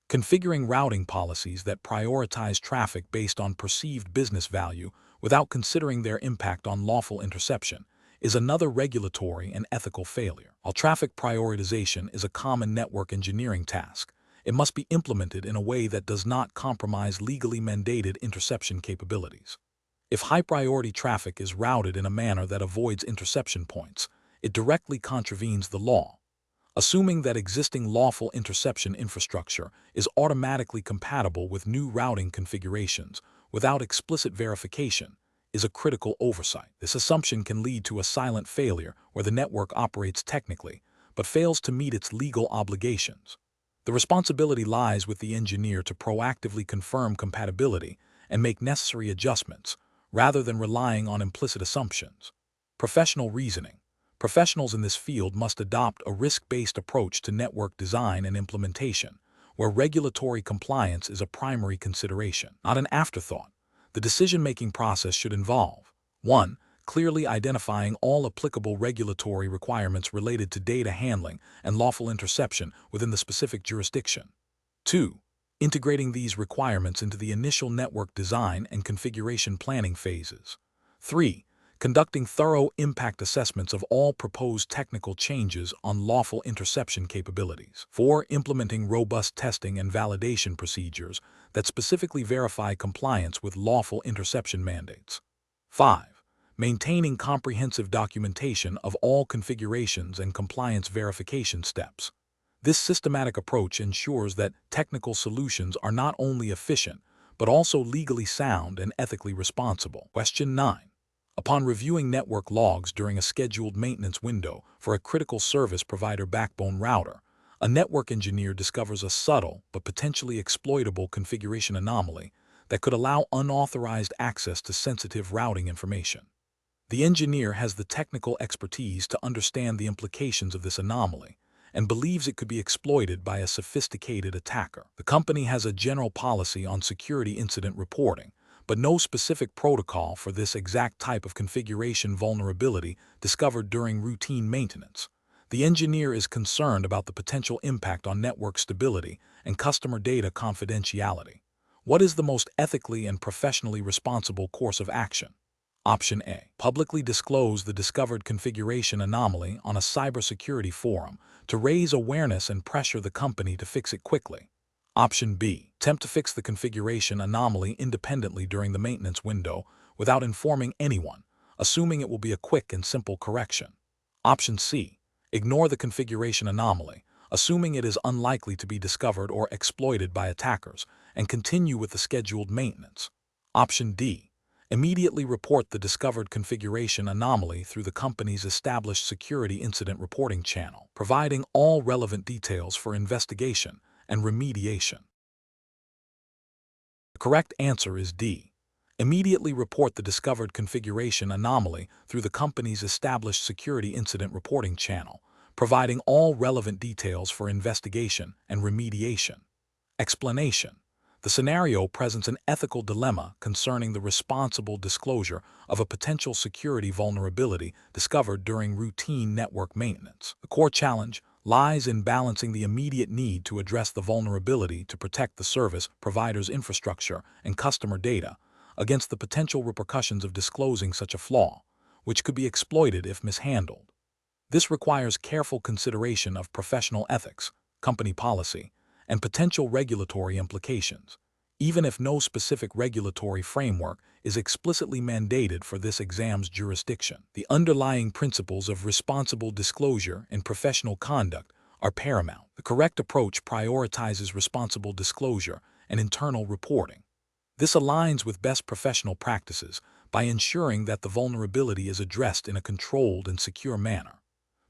Configuring routing policies that prioritize traffic based on perceived business value without considering their impact on lawful interception is another regulatory and ethical failure. While traffic prioritization is a common network engineering task, it must be implemented in a way that does not compromise legally mandated interception capabilities. If high-priority traffic is routed in a manner that avoids interception points, it directly contravenes the law. Assuming that existing lawful interception infrastructure is automatically compatible with new routing configurations without explicit verification is a critical oversight. This assumption can lead to a silent failure where the network operates technically but fails to meet its legal obligations. The responsibility lies with the engineer to proactively confirm compatibility and make necessary adjustments, rather than relying on implicit assumptions. Professional reasoning. Professionals in this field must adopt a risk-based approach to network design and implementation, where regulatory compliance is a primary consideration, not an afterthought. The decision-making process should involve 1. Clearly identifying all applicable regulatory requirements related to data handling and lawful interception within the specific jurisdiction. 2. Integrating these requirements into the initial network design and configuration planning phases. 3. Conducting thorough impact assessments of all proposed technical changes on lawful interception capabilities. 4. Implementing robust testing and validation procedures that specifically verify compliance with lawful interception mandates. 5. Maintaining comprehensive documentation of all configurations and compliance verification steps. This systematic approach ensures that technical solutions are not only efficient, but also legally sound and ethically responsible. Question 9. Upon reviewing network logs during a scheduled maintenance window for a critical service provider backbone router, a network engineer discovers a subtle but potentially exploitable configuration anomaly that could allow unauthorized access to sensitive routing information. The engineer has the technical expertise to understand the implications of this anomaly and believes it could be exploited by a sophisticated attacker. The company has a general policy on security incident reporting, but no specific protocol for this exact type of configuration vulnerability discovered during routine maintenance. The engineer is concerned about the potential impact on network stability and customer data confidentiality. What is the most ethically and professionally responsible course of action? Option A. Publicly disclose the discovered configuration anomaly on a cybersecurity forum to raise awareness and pressure the company to fix it quickly. Option B. Attempt to fix the configuration anomaly independently during the maintenance window without informing anyone, assuming it will be a quick and simple correction. Option C. Ignore the configuration anomaly, assuming it is unlikely to be discovered or exploited by attackers, and continue with the scheduled maintenance. Option D. Immediately report the discovered configuration anomaly through the company's established security incident reporting channel, providing all relevant details for investigation and remediation. The correct answer is D. Immediately report the discovered configuration anomaly through the company's established security incident reporting channel, providing all relevant details for investigation and remediation. Explanation. The scenario presents an ethical dilemma concerning the responsible disclosure of a potential security vulnerability discovered during routine network maintenance. The core challenge lies in balancing the immediate need to address the vulnerability to protect the service provider's infrastructure and customer data against the potential repercussions of disclosing such a flaw, which could be exploited if mishandled. This requires careful consideration of professional ethics, company policy, and potential regulatory implications, even if no specific regulatory framework is explicitly mandated for this exam's jurisdiction. The underlying principles of responsible disclosure and professional conduct are paramount. The correct approach prioritizes responsible disclosure and internal reporting. This aligns with best professional practices by ensuring that the vulnerability is addressed in a controlled and secure manner.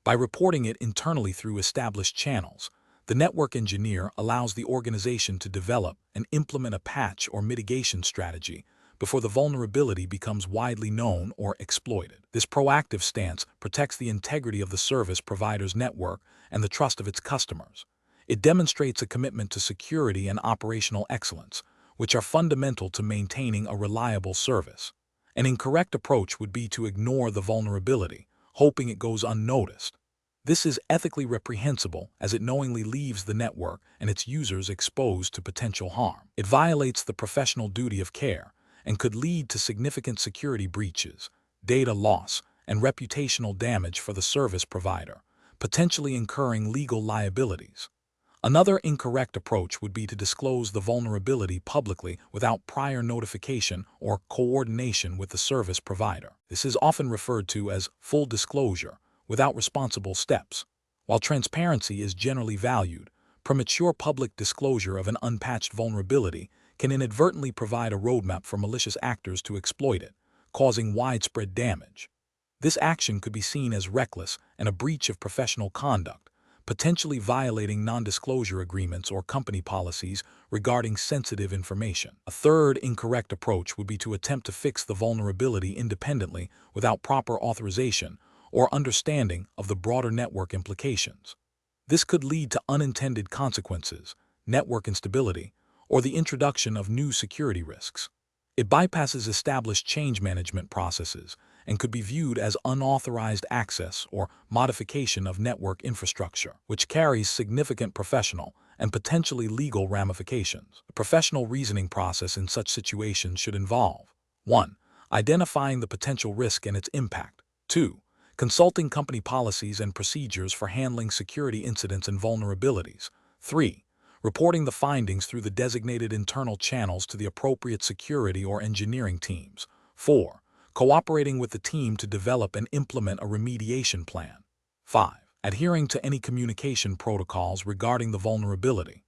By reporting it internally through established channels, the network engineer allows the organization to develop and implement a patch or mitigation strategy before the vulnerability becomes widely known or exploited. This proactive stance protects the integrity of the service provider's network and the trust of its customers. It demonstrates a commitment to security and operational excellence, which are fundamental to maintaining a reliable service. An incorrect approach would be to ignore the vulnerability, hoping it goes unnoticed. This is ethically reprehensible as it knowingly leaves the network and its users exposed to potential harm. It violates the professional duty of care and could lead to significant security breaches, data loss, and reputational damage for the service provider, potentially incurring legal liabilities. Another incorrect approach would be to disclose the vulnerability publicly without prior notification or coordination with the service provider. This is often referred to as full disclosure, without responsible steps. While transparency is generally valued, premature public disclosure of an unpatched vulnerability can inadvertently provide a roadmap for malicious actors to exploit it, causing widespread damage. This action could be seen as reckless and a breach of professional conduct, potentially violating non-disclosure agreements or company policies regarding sensitive information. A third incorrect approach would be to attempt to fix the vulnerability independently without proper authorization or understanding of the broader network implications. This could lead to unintended consequences, network instability, or the introduction of new security risks. It bypasses established change management processes and could be viewed as unauthorized access or modification of network infrastructure, which carries significant professional and potentially legal ramifications. The professional reasoning process in such situations should involve 1. Identifying the potential risk and its impact. 2. Consulting company policies and procedures for handling security incidents and vulnerabilities. 3. Reporting the findings through the designated internal channels to the appropriate security or engineering teams. 4. Cooperating with the team to develop and implement a remediation plan. 5. Adhering to any communication protocols regarding the vulnerability.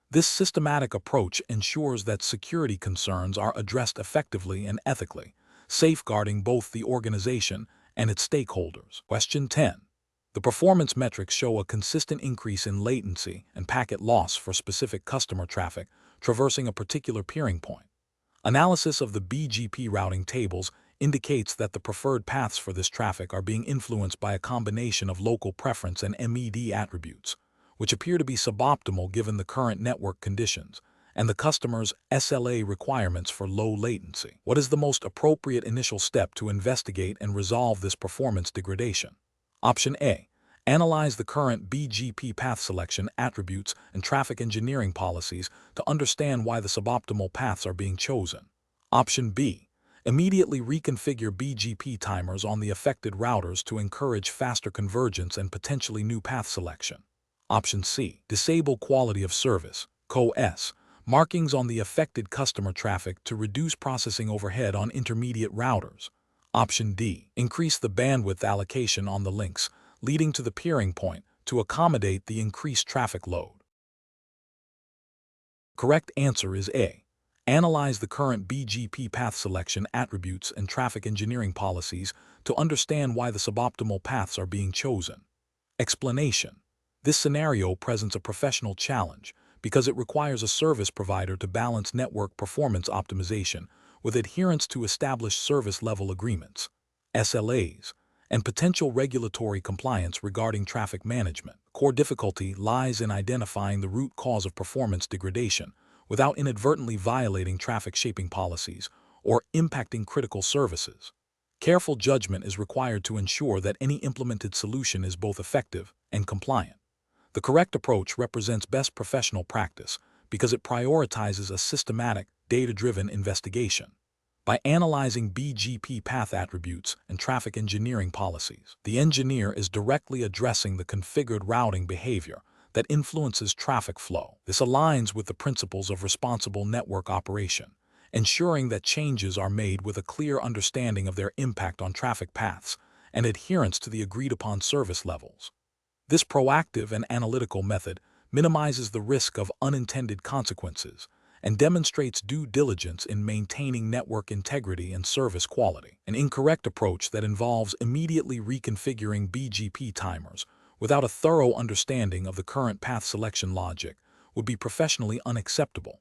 This systematic approach ensures that security concerns are addressed effectively and ethically, safeguarding both the organization and its stakeholders. Question 10. The performance metrics show a consistent increase in latency and packet loss for specific customer traffic traversing a particular peering point. Analysis of the BGP routing tables indicates that the preferred paths for this traffic are being influenced by a combination of local preference and MED attributes, which appear to be suboptimal given the current network conditions and the customer's SLA requirements for low latency. What is the most appropriate initial step to investigate and resolve this performance degradation? Option A. Analyze the current BGP path selection attributes and traffic engineering policies to understand why the suboptimal paths are being chosen. Option B. Immediately reconfigure BGP timers on the affected routers to encourage faster convergence and potentially new path selection. Option C. Disable quality of service, (QoS), markings on the affected customer traffic to reduce processing overhead on intermediate routers. Option D. Increase the bandwidth allocation on the links leading to the peering point to accommodate the increased traffic load. Correct answer is A. Analyze the current BGP path selection attributes and traffic engineering policies to understand why the suboptimal paths are being chosen. Explanation. This scenario presents a professional challenge because it requires a service provider to balance network performance optimization with adherence to established service level agreements, SLAs, and potential regulatory compliance regarding traffic management. Core difficulty lies in identifying the root cause of performance degradation without inadvertently violating traffic shaping policies or impacting critical services. Careful judgment is required to ensure that any implemented solution is both effective and compliant. The correct approach represents best professional practice because it prioritizes a systematic, data-driven investigation. By analyzing BGP path attributes and traffic engineering policies, the engineer is directly addressing the configured routing behavior that influences traffic flow. This aligns with the principles of responsible network operation, ensuring that changes are made with a clear understanding of their impact on traffic paths and adherence to the agreed-upon service levels. This proactive and analytical method minimizes the risk of unintended consequences and demonstrates due diligence in maintaining network integrity and service quality. An incorrect approach that involves immediately reconfiguring BGP timers without a thorough understanding of the current path selection logic would be professionally unacceptable.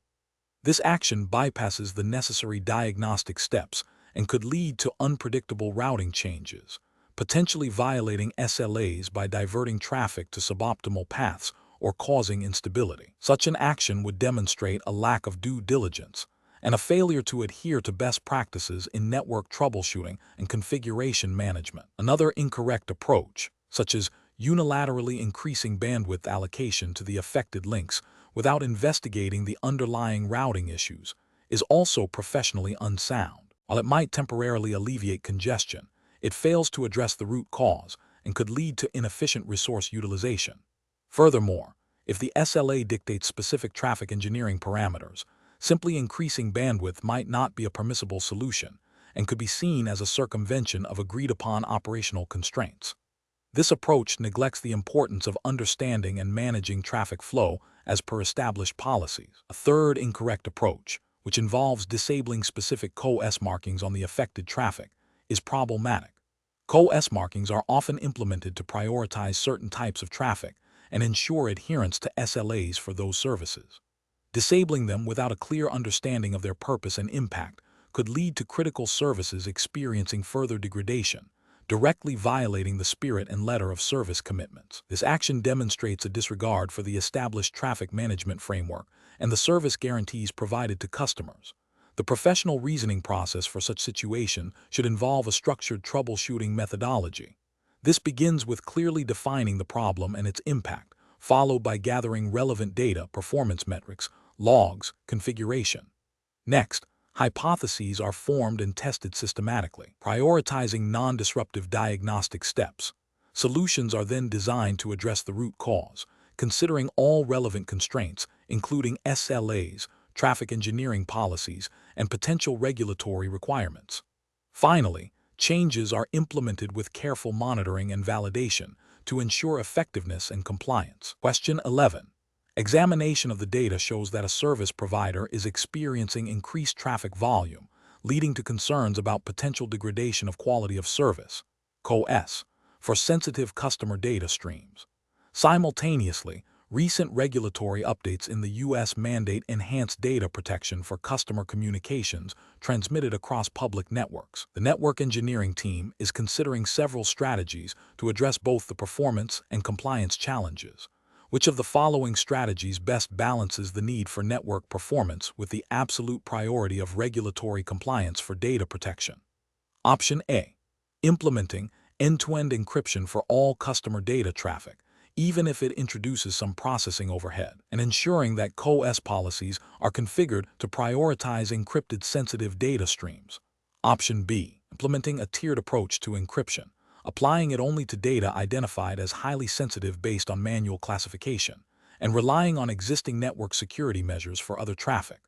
This action bypasses the necessary diagnostic steps and could lead to unpredictable routing changes, potentially violating SLAs by diverting traffic to suboptimal paths or causing instability. Such an action would demonstrate a lack of due diligence and a failure to adhere to best practices in network troubleshooting and configuration management. Another incorrect approach, such as unilaterally increasing bandwidth allocation to the affected links without investigating the underlying routing issues, is also professionally unsound. While it might temporarily alleviate congestion, it fails to address the root cause and could lead to inefficient resource utilization. Furthermore, if the SLA dictates specific traffic engineering parameters, simply increasing bandwidth might not be a permissible solution and could be seen as a circumvention of agreed-upon operational constraints. This approach neglects the importance of understanding and managing traffic flow as per established policies. A third incorrect approach, which involves disabling specific CO-S markings on the affected traffic, is problematic. CO-S markings are often implemented to prioritize certain types of traffic and ensure adherence to SLAs for those services. Disabling them without a clear understanding of their purpose and impact could lead to critical services experiencing further degradation, directly violating the spirit and letter of service commitments. This action demonstrates a disregard for the established traffic management framework and the service guarantees provided to customers. The professional reasoning process for such situation should involve a structured troubleshooting methodology. This begins with clearly defining the problem and its impact, followed by gathering relevant data, performance metrics, logs, configuration. Next, hypotheses are formed and tested systematically, prioritizing non-disruptive diagnostic steps. Solutions are then designed to address the root cause, considering all relevant constraints, including SLAs, traffic engineering policies, and potential regulatory requirements. Finally, changes are implemented with careful monitoring and validation to ensure effectiveness and compliance. Question 11. Examination of the data shows that a service provider is experiencing increased traffic volume, leading to concerns about potential degradation of quality of service, CO-S, for sensitive customer data streams. Simultaneously, recent regulatory updates in the U.S. mandate enhanced data protection for customer communications transmitted across public networks. The network engineering team is considering several strategies to address both the performance and compliance challenges. Which of the following strategies best balances the need for network performance with the absolute priority of regulatory compliance for data protection? Option A. Implementing end-to-end encryption for all customer data traffic, even if it introduces some processing overhead, and ensuring that CO-S policies are configured to prioritize encrypted sensitive data streams. Option B. Implementing a tiered approach to encryption, applying it only to data identified as highly sensitive based on manual classification, and relying on existing network security measures for other traffic.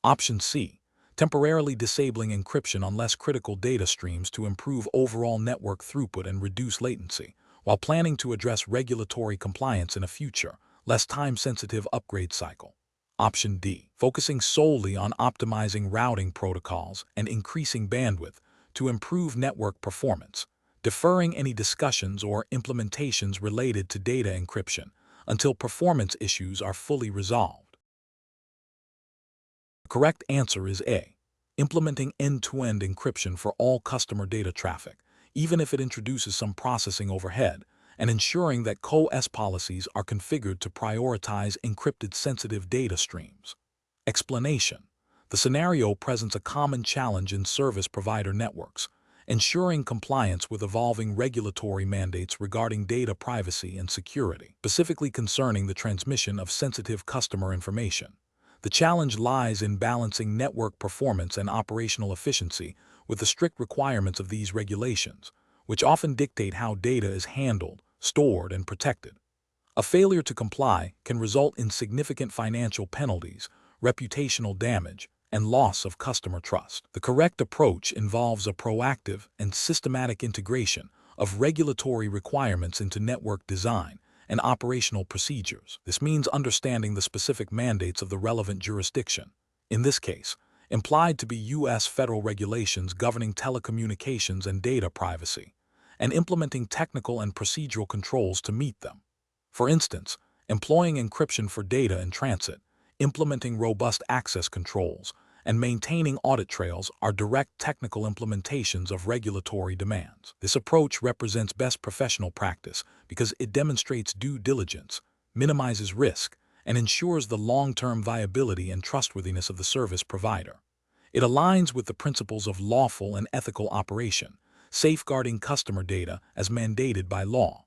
Option C. Temporarily disabling encryption on less critical data streams to improve overall network throughput and reduce latency, while planning to address regulatory compliance in a future, less time-sensitive upgrade cycle. Option D, focusing solely on optimizing routing protocols and increasing bandwidth to improve network performance, deferring any discussions or implementations related to data encryption until performance issues are fully resolved. The correct answer is A, implementing end-to-end encryption for all customer data traffic, even if it introduces some processing overhead, and ensuring that CO-S policies are configured to prioritize encrypted sensitive data streams. Explanation: the scenario presents a common challenge in service provider networks, ensuring compliance with evolving regulatory mandates regarding data privacy and security, specifically concerning the transmission of sensitive customer information. The challenge lies in balancing network performance and operational efficiency with the strict requirements of these regulations, which often dictate how data is handled, stored, and protected. A failure to comply can result in significant financial penalties, reputational damage, and loss of customer trust. The correct approach involves a proactive and systematic integration of regulatory requirements into network design and operational procedures. This means understanding the specific mandates of the relevant jurisdiction, in this case, implied to be U.S. federal regulations governing telecommunications and data privacy, and implementing technical and procedural controls to meet them. For instance, employing encryption for data in transit, implementing robust access controls, and maintaining audit trails are direct technical implementations of regulatory demands. This approach represents best professional practice because it demonstrates due diligence, minimizes risk, and ensures the long-term viability and trustworthiness of the service provider. It aligns with the principles of lawful and ethical operation, safeguarding customer data as mandated by law.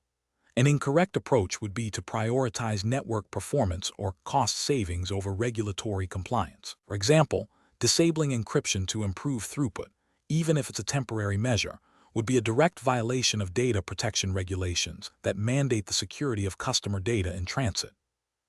An incorrect approach would be to prioritize network performance or cost savings over regulatory compliance. For example, disabling encryption to improve throughput, even if it's a temporary measure, would be a direct violation of data protection regulations that mandate the security of customer data in transit.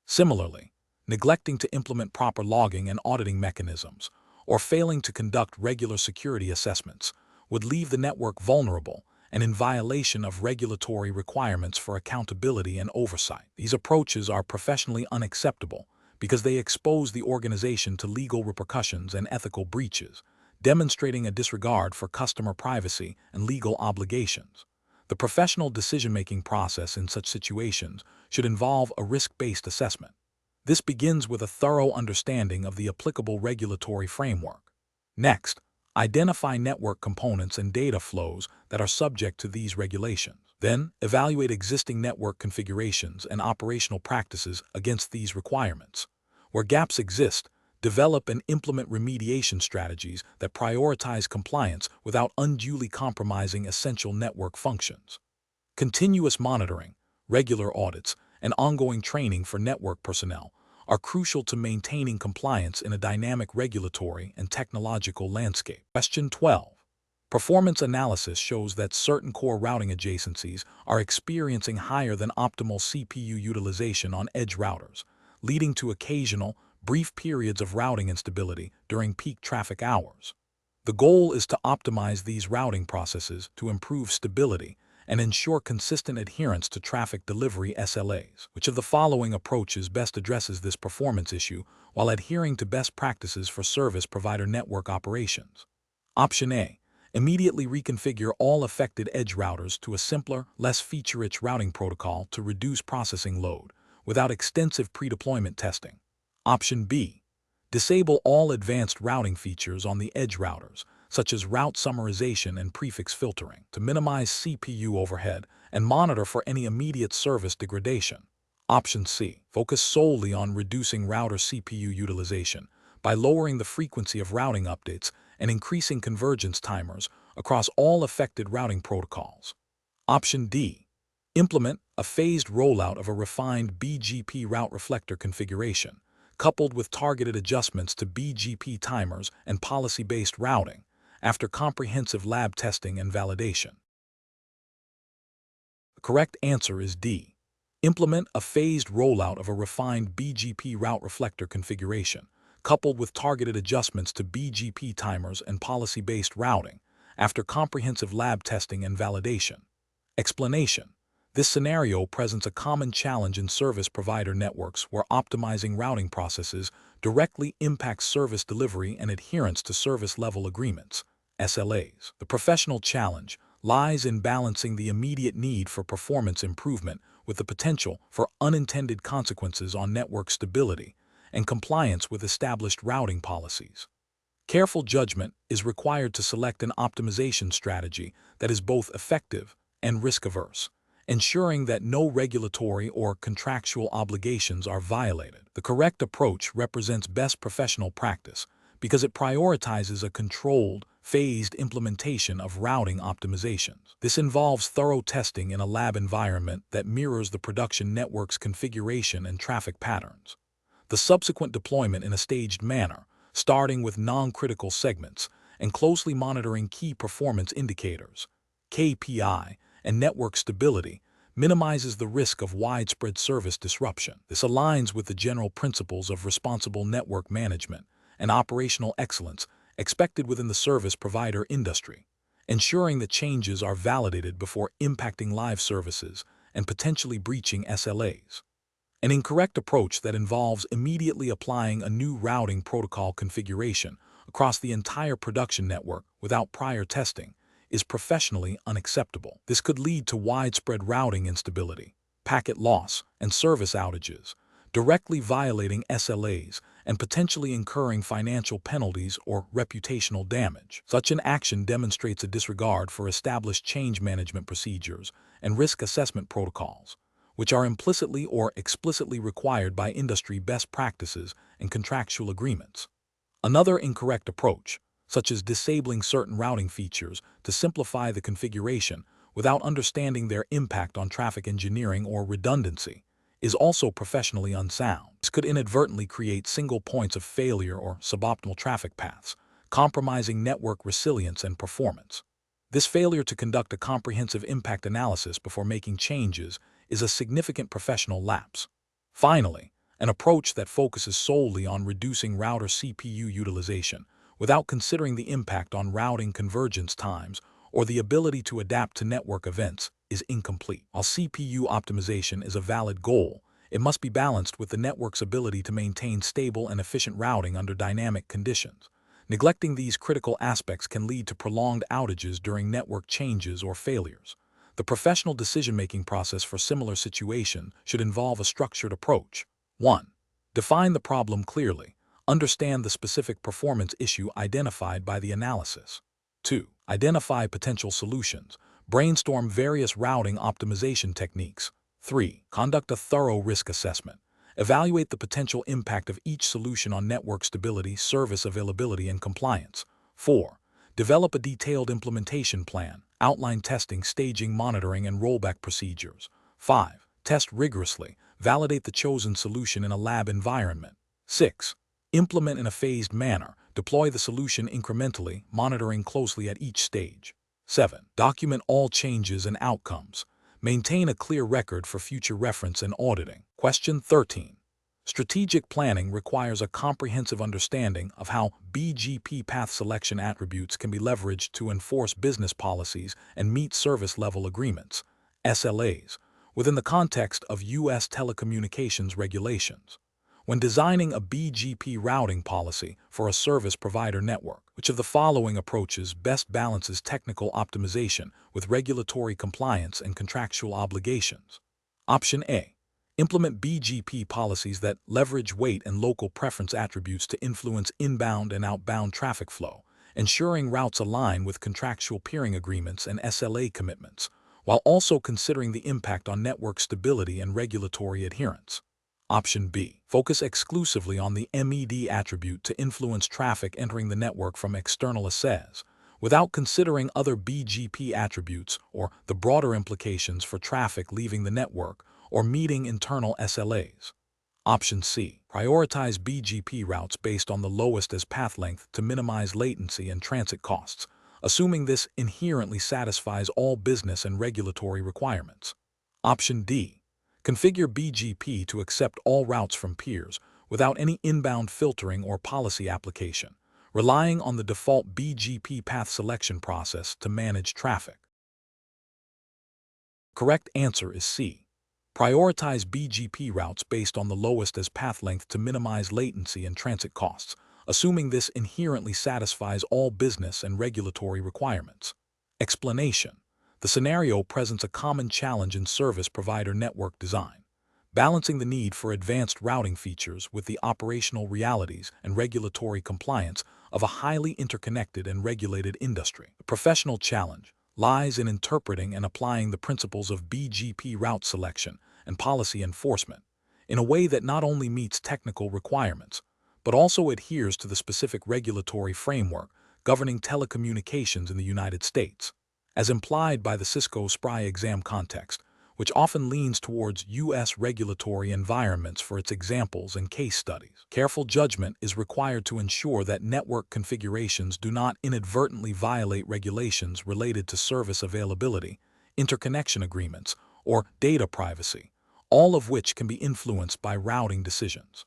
Similarly, neglecting to implement proper logging and auditing mechanisms, or failing to conduct regular security assessments, would leave the network vulnerable and in violation of regulatory requirements for accountability and oversight. These approaches are professionally unacceptable because they expose the organization to legal repercussions and ethical breaches, demonstrating a disregard for customer privacy and legal obligations. The professional decision-making process in such situations should involve a risk-based assessment. This begins with a thorough understanding of the applicable regulatory framework. Next, identify network components and data flows that are subject to these regulations. Then, evaluate existing network configurations and operational practices against these requirements. Where gaps exist, develop and implement remediation strategies that prioritize compliance without unduly compromising essential network functions. Continuous monitoring, regular audits, and ongoing training for network personnel are crucial to maintaining compliance in a dynamic regulatory and technological landscape. Question 12. Performance analysis shows that certain core routing adjacencies are experiencing higher than optimal CPU utilization on edge routers, leading to occasional, brief periods of routing instability during peak traffic hours. The goal is to optimize these routing processes to improve stability and ensure consistent adherence to traffic delivery SLAs. Which of the following approaches best addresses this performance issue while adhering to best practices for service provider network operations? Option A. Immediately reconfigure all affected edge routers to a simpler, less feature-rich routing protocol to reduce processing load, without extensive pre-deployment testing. Option B. Disable all advanced routing features on the edge routers, such as route summarization and prefix filtering, to minimize CPU overhead and monitor for any immediate service degradation. Option C. Focus solely on reducing router CPU utilization by lowering the frequency of routing updates and increasing convergence timers across all affected routing protocols. Option D. Implement a phased rollout of a refined BGP route reflector configuration, coupled with targeted adjustments to BGP timers and policy-based routing after comprehensive lab testing and validation. The correct answer is D. Implement a phased rollout of a refined BGP route reflector configuration, coupled with targeted adjustments to BGP timers and policy-based routing after comprehensive lab testing and validation. Explanation: this scenario presents a common challenge in service provider networks where optimizing routing processes directly impacts service delivery and adherence to service level agreements, SLAs. The professional challenge lies in balancing the immediate need for performance improvement with the potential for unintended consequences on network stability and compliance with established routing policies. Careful judgment is required to select an optimization strategy that is both effective and risk-averse, ensuring that no regulatory or contractual obligations are violated. The correct approach represents best professional practice because it prioritizes a controlled, phased implementation of routing optimizations. This involves thorough testing in a lab environment that mirrors the production network's configuration and traffic patterns. The subsequent deployment in a staged manner, starting with non-critical segments and closely monitoring key performance indicators, KPI, and network stability, minimizes the risk of widespread service disruption. This aligns with the general principles of responsible network management and operational excellence expected within the service provider industry, ensuring that changes are validated before impacting live services and potentially breaching SLAs. An incorrect approach that involves immediately applying a new routing protocol configuration across the entire production network without prior testing is professionally unacceptable. This could lead to widespread routing instability, packet loss, and service outages, directly violating SLAs and potentially incurring financial penalties or reputational damage. Such an action demonstrates a disregard for established change management procedures and risk assessment protocols, which are implicitly or explicitly required by industry best practices and contractual agreements. Another incorrect approach, such as disabling certain routing features to simplify the configuration without understanding their impact on traffic engineering or redundancy, is also professionally unsound. This could inadvertently create single points of failure or suboptimal traffic paths, compromising network resilience and performance. This failure to conduct a comprehensive impact analysis before making changes is a significant professional lapse. Finally, an approach that focuses solely on reducing router CPU utilization without considering the impact on routing convergence times or the ability to adapt to network events is incomplete. While CPU optimization is a valid goal, it must be balanced with the network's ability to maintain stable and efficient routing under dynamic conditions. Neglecting these critical aspects can lead to prolonged outages during network changes or failures. The professional decision-making process for similar situations should involve a structured approach. 1. Define the problem clearly. Understand the specific performance issue identified by the analysis. 2. Identify potential solutions. Brainstorm various routing optimization techniques. 3. Conduct a thorough risk assessment. Evaluate the potential impact of each solution on network stability, service availability, and compliance. 4. Develop a detailed implementation plan. Outline testing, staging, monitoring, and rollback procedures. 5. Test rigorously. Validate the chosen solution in a lab environment. 6. Implement in a phased manner. Deploy the solution incrementally, monitoring closely at each stage. 7. Document all changes and outcomes. Maintain a clear record for future reference and auditing. Question 13. Strategic planning requires a comprehensive understanding of how BGP path selection attributes can be leveraged to enforce business policies and meet service level agreements, SLAs, within the context of U.S. telecommunications regulations. When designing a BGP routing policy for a service provider network, which of the following approaches best balances technical optimization with regulatory compliance and contractual obligations? Option A. Implement BGP policies that leverage weight and local preference attributes to influence inbound and outbound traffic flow, ensuring routes align with contractual peering agreements and SLA commitments, while also considering the impact on network stability and regulatory adherence. Option B. Focus exclusively on the MED attribute to influence traffic entering the network from external access, without considering other BGP attributes or the broader implications for traffic leaving the network or meeting internal SLAs. Option C. Prioritize BGP routes based on the lowest as path length to minimize latency and transit costs, assuming this inherently satisfies all business and regulatory requirements. Option D. Configure BGP to accept all routes from peers without any inbound filtering or policy application, relying on the default BGP path selection process to manage traffic. Correct answer is C. Prioritize BGP routes based on the lowest as path length to minimize latency and transit costs, assuming this inherently satisfies all business and regulatory requirements. Explanation. The scenario presents a common challenge in service provider network design, balancing the need for advanced routing features with the operational realities and regulatory compliance of a highly interconnected and regulated industry. The professional challenge lies in interpreting and applying the principles of BGP route selection and policy enforcement in a way that not only meets technical requirements, but also adheres to the specific regulatory framework governing telecommunications in the United States, as implied by the Cisco SPRI exam context, which often leans towards U.S. regulatory environments for its examples and case studies. Careful judgment is required to ensure that network configurations do not inadvertently violate regulations related to service availability, interconnection agreements, or data privacy, all of which can be influenced by routing decisions.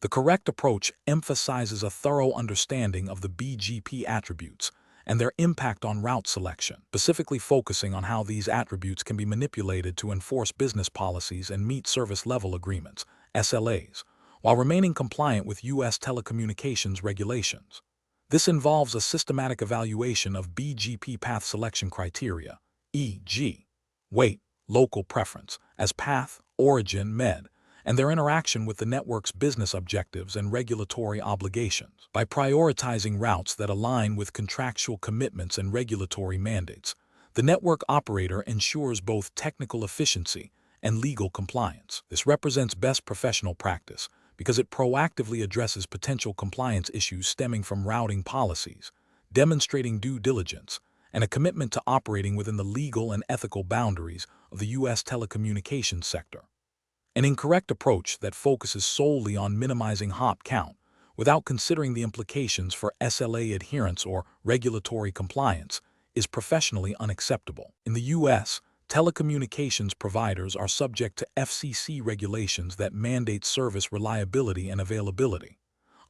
The correct approach emphasizes a thorough understanding of the BGP attributes and their impact on route selection, specifically focusing on how these attributes can be manipulated to enforce business policies and meet service level agreements, SLAs, while remaining compliant with U.S. telecommunications regulations. This involves a systematic evaluation of BGP path selection criteria, e.g., weight, local preference, as path, origin, MED, and their interaction with the network's business objectives and regulatory obligations. By prioritizing routes that align with contractual commitments and regulatory mandates, the network operator ensures both technical efficiency and legal compliance. This represents best professional practice because it proactively addresses potential compliance issues stemming from routing policies, demonstrating due diligence, and a commitment to operating within the legal and ethical boundaries of the U.S. telecommunications sector. An incorrect approach that focuses solely on minimizing hop count without considering the implications for SLA adherence or regulatory compliance is professionally unacceptable. In the U.S., telecommunications providers are subject to FCC regulations that mandate service reliability and availability.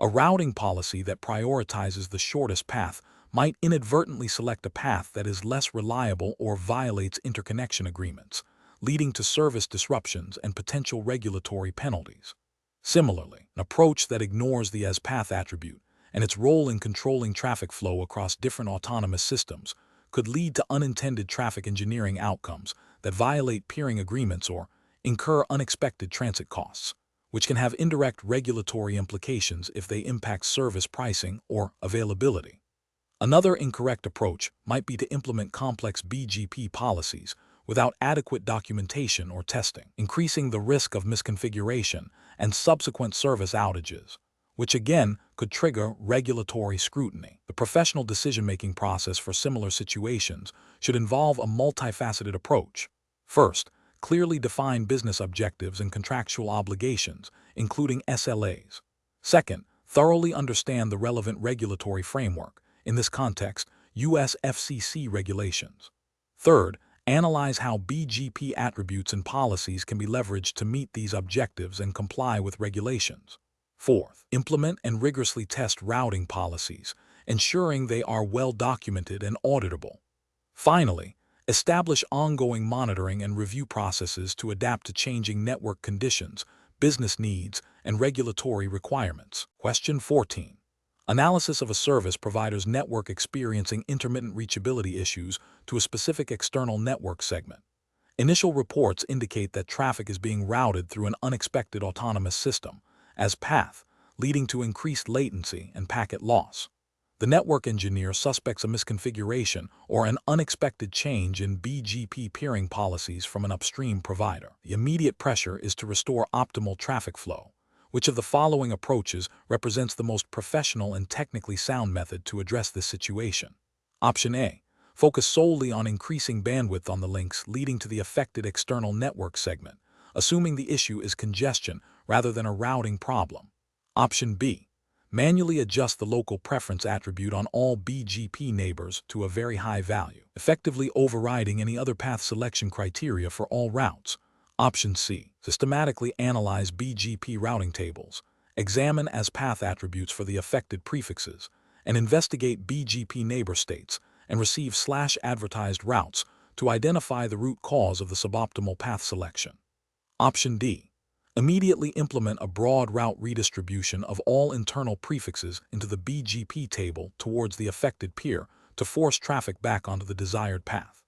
A routing policy that prioritizes the shortest path might inadvertently select a path that is less reliable or violates interconnection agreements, leading to service disruptions and potential regulatory penalties. Similarly, an approach that ignores the as-path attribute and its role in controlling traffic flow across different autonomous systems could lead to unintended traffic engineering outcomes that violate peering agreements or incur unexpected transit costs, which can have indirect regulatory implications if they impact service pricing or availability. Another incorrect approach might be to implement complex BGP policies without adequate documentation or testing, increasing the risk of misconfiguration and subsequent service outages, which again could trigger regulatory scrutiny. The professional decision-making process for similar situations should involve a multifaceted approach. First, clearly define business objectives and contractual obligations, including SLAs. Second, thoroughly understand the relevant regulatory framework, in this context, U.S. FCC regulations. Third, analyze how BGP attributes and policies can be leveraged to meet these objectives and comply with regulations. Fourth, implement and rigorously test routing policies, ensuring they are well documented and auditable. Finally, establish ongoing monitoring and review processes to adapt to changing network conditions, business needs, and regulatory requirements. Question 14. Analysis of a service provider's network experiencing intermittent reachability issues to a specific external network segment. Initial reports indicate that traffic is being routed through an unexpected autonomous system, as path, leading to increased latency and packet loss. The network engineer suspects a misconfiguration or an unexpected change in BGP peering policies from an upstream provider. The immediate pressure is to restore optimal traffic flow. Which of the following approaches represents the most professional and technically sound method to address this situation? Option A. Focus solely on increasing bandwidth on the links leading to the affected external network segment, assuming the issue is congestion rather than a routing problem. Option B. Manually adjust the local preference attribute on all BGP neighbors to a very high value, effectively overriding any other path selection criteria for all routes. Option C. Systematically analyze BGP routing tables, examine as-path attributes for the affected prefixes, and investigate BGP neighbor states and receive /advertised routes to identify the root cause of the suboptimal path selection. Option D. Immediately implement a broad route redistribution of all internal prefixes into the BGP table towards the affected peer to force traffic back onto the desired path.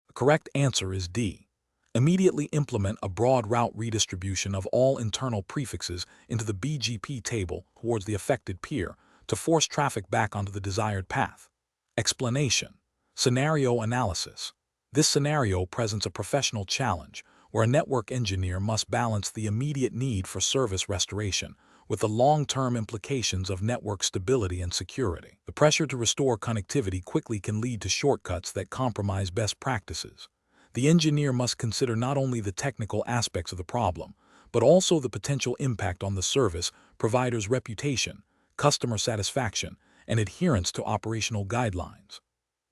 The correct answer is D. Immediately implement a broad route redistribution of all internal prefixes into the BGP table towards the affected peer to force traffic back onto the desired path. Explanation. Scenario analysis. This scenario presents a professional challenge where a network engineer must balance the immediate need for service restoration with the long-term implications of network stability and security. The pressure to restore connectivity quickly can lead to shortcuts that compromise best practices. The engineer must consider not only the technical aspects of the problem, but also the potential impact on the service provider's reputation, customer satisfaction, and adherence to operational guidelines.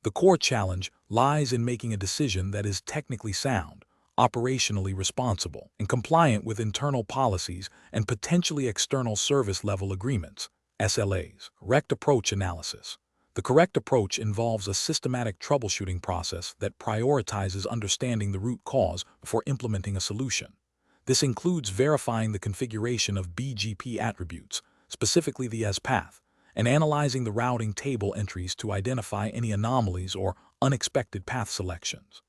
The core challenge lies in making a decision that is technically sound, operationally responsible, and compliant with internal policies and potentially external service-level agreements, SLAs. Correct approach analysis. The correct approach involves a systematic troubleshooting process that prioritizes understanding the root cause before implementing a solution. This includes verifying the configuration of BGP attributes, specifically the S path, and analyzing the routing table entries to identify any anomalies or unexpected path selections.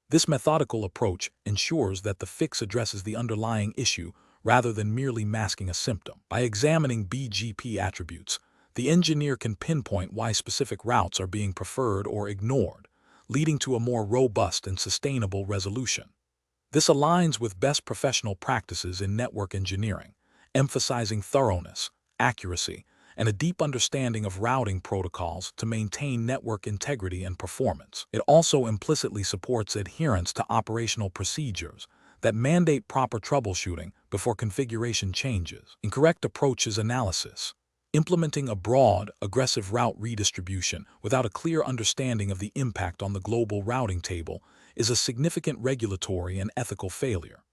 This methodical approach ensures that the fix addresses the underlying issue rather than merely masking a symptom. By examining BGP attributes, the engineer can pinpoint why specific routes are being preferred or ignored, leading to a more robust and sustainable resolution. This aligns with best professional practices in network engineering, emphasizing thoroughness, accuracy, and a deep understanding of routing protocols to maintain network integrity and performance. It also implicitly supports adherence to operational procedures that mandate proper troubleshooting before configuration changes. Incorrect approaches analysis. Implementing a broad, aggressive route redistribution without a clear understanding of the impact on the global routing table is a significant regulatory and ethical failure.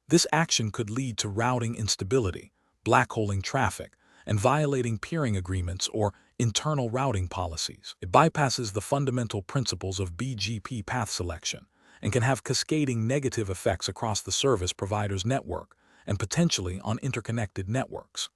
This action could lead to routing instability, blackholing traffic, and violating peering agreements or internal routing policies. It bypasses the fundamental principles of BGP path selection and can have cascading negative effects across the service provider's network and potentially on interconnected networks.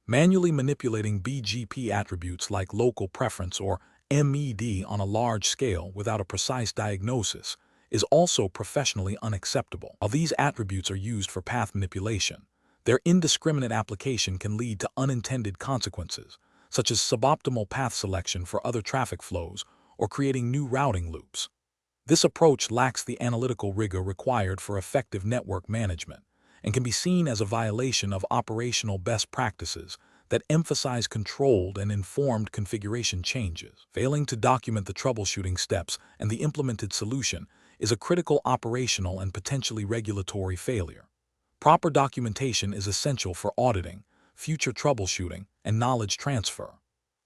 Manually manipulating BGP attributes like local preference or MED on a large scale without a precise diagnosis is also professionally unacceptable. While these attributes are used for path manipulation, their indiscriminate application can lead to unintended consequences, such as suboptimal path selection for other traffic flows or creating new routing loops. This approach lacks the analytical rigor required for effective network management and can be seen as a violation of operational best practices that emphasize controlled and informed configuration changes. Failing to document the troubleshooting steps and the implemented solution is a critical operational and potentially regulatory failure. Proper documentation is essential for auditing, future troubleshooting, and knowledge transfer.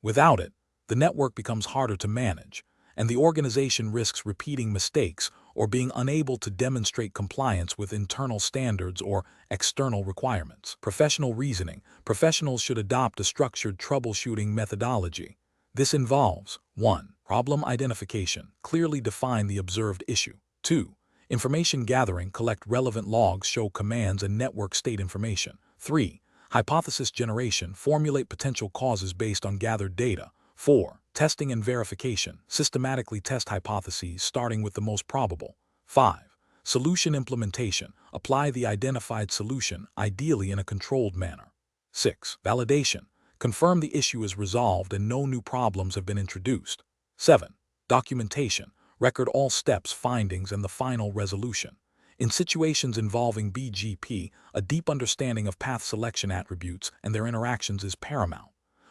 Without it, the network becomes harder to manage, and the organization risks repeating mistakes or being unable to demonstrate compliance with internal standards or external requirements. Professional reasoning. Professionals should adopt a structured troubleshooting methodology. This involves 1. Problem identification. Clearly define the observed issue. 2. Information gathering. Collect relevant logs, show commands and network state information. 3. Hypothesis generation. Formulate potential causes based on gathered data. 4. Testing and verification. Systematically test hypotheses starting with the most probable. 5. Solution implementation. Apply the identified solution, ideally in a controlled manner. 6. Validation. Confirm the issue is resolved and no new problems have been introduced. 7. Documentation. Record all steps, findings, and the final resolution. In situations involving BGP, a deep understanding of path selection attributes and their interactions is paramount.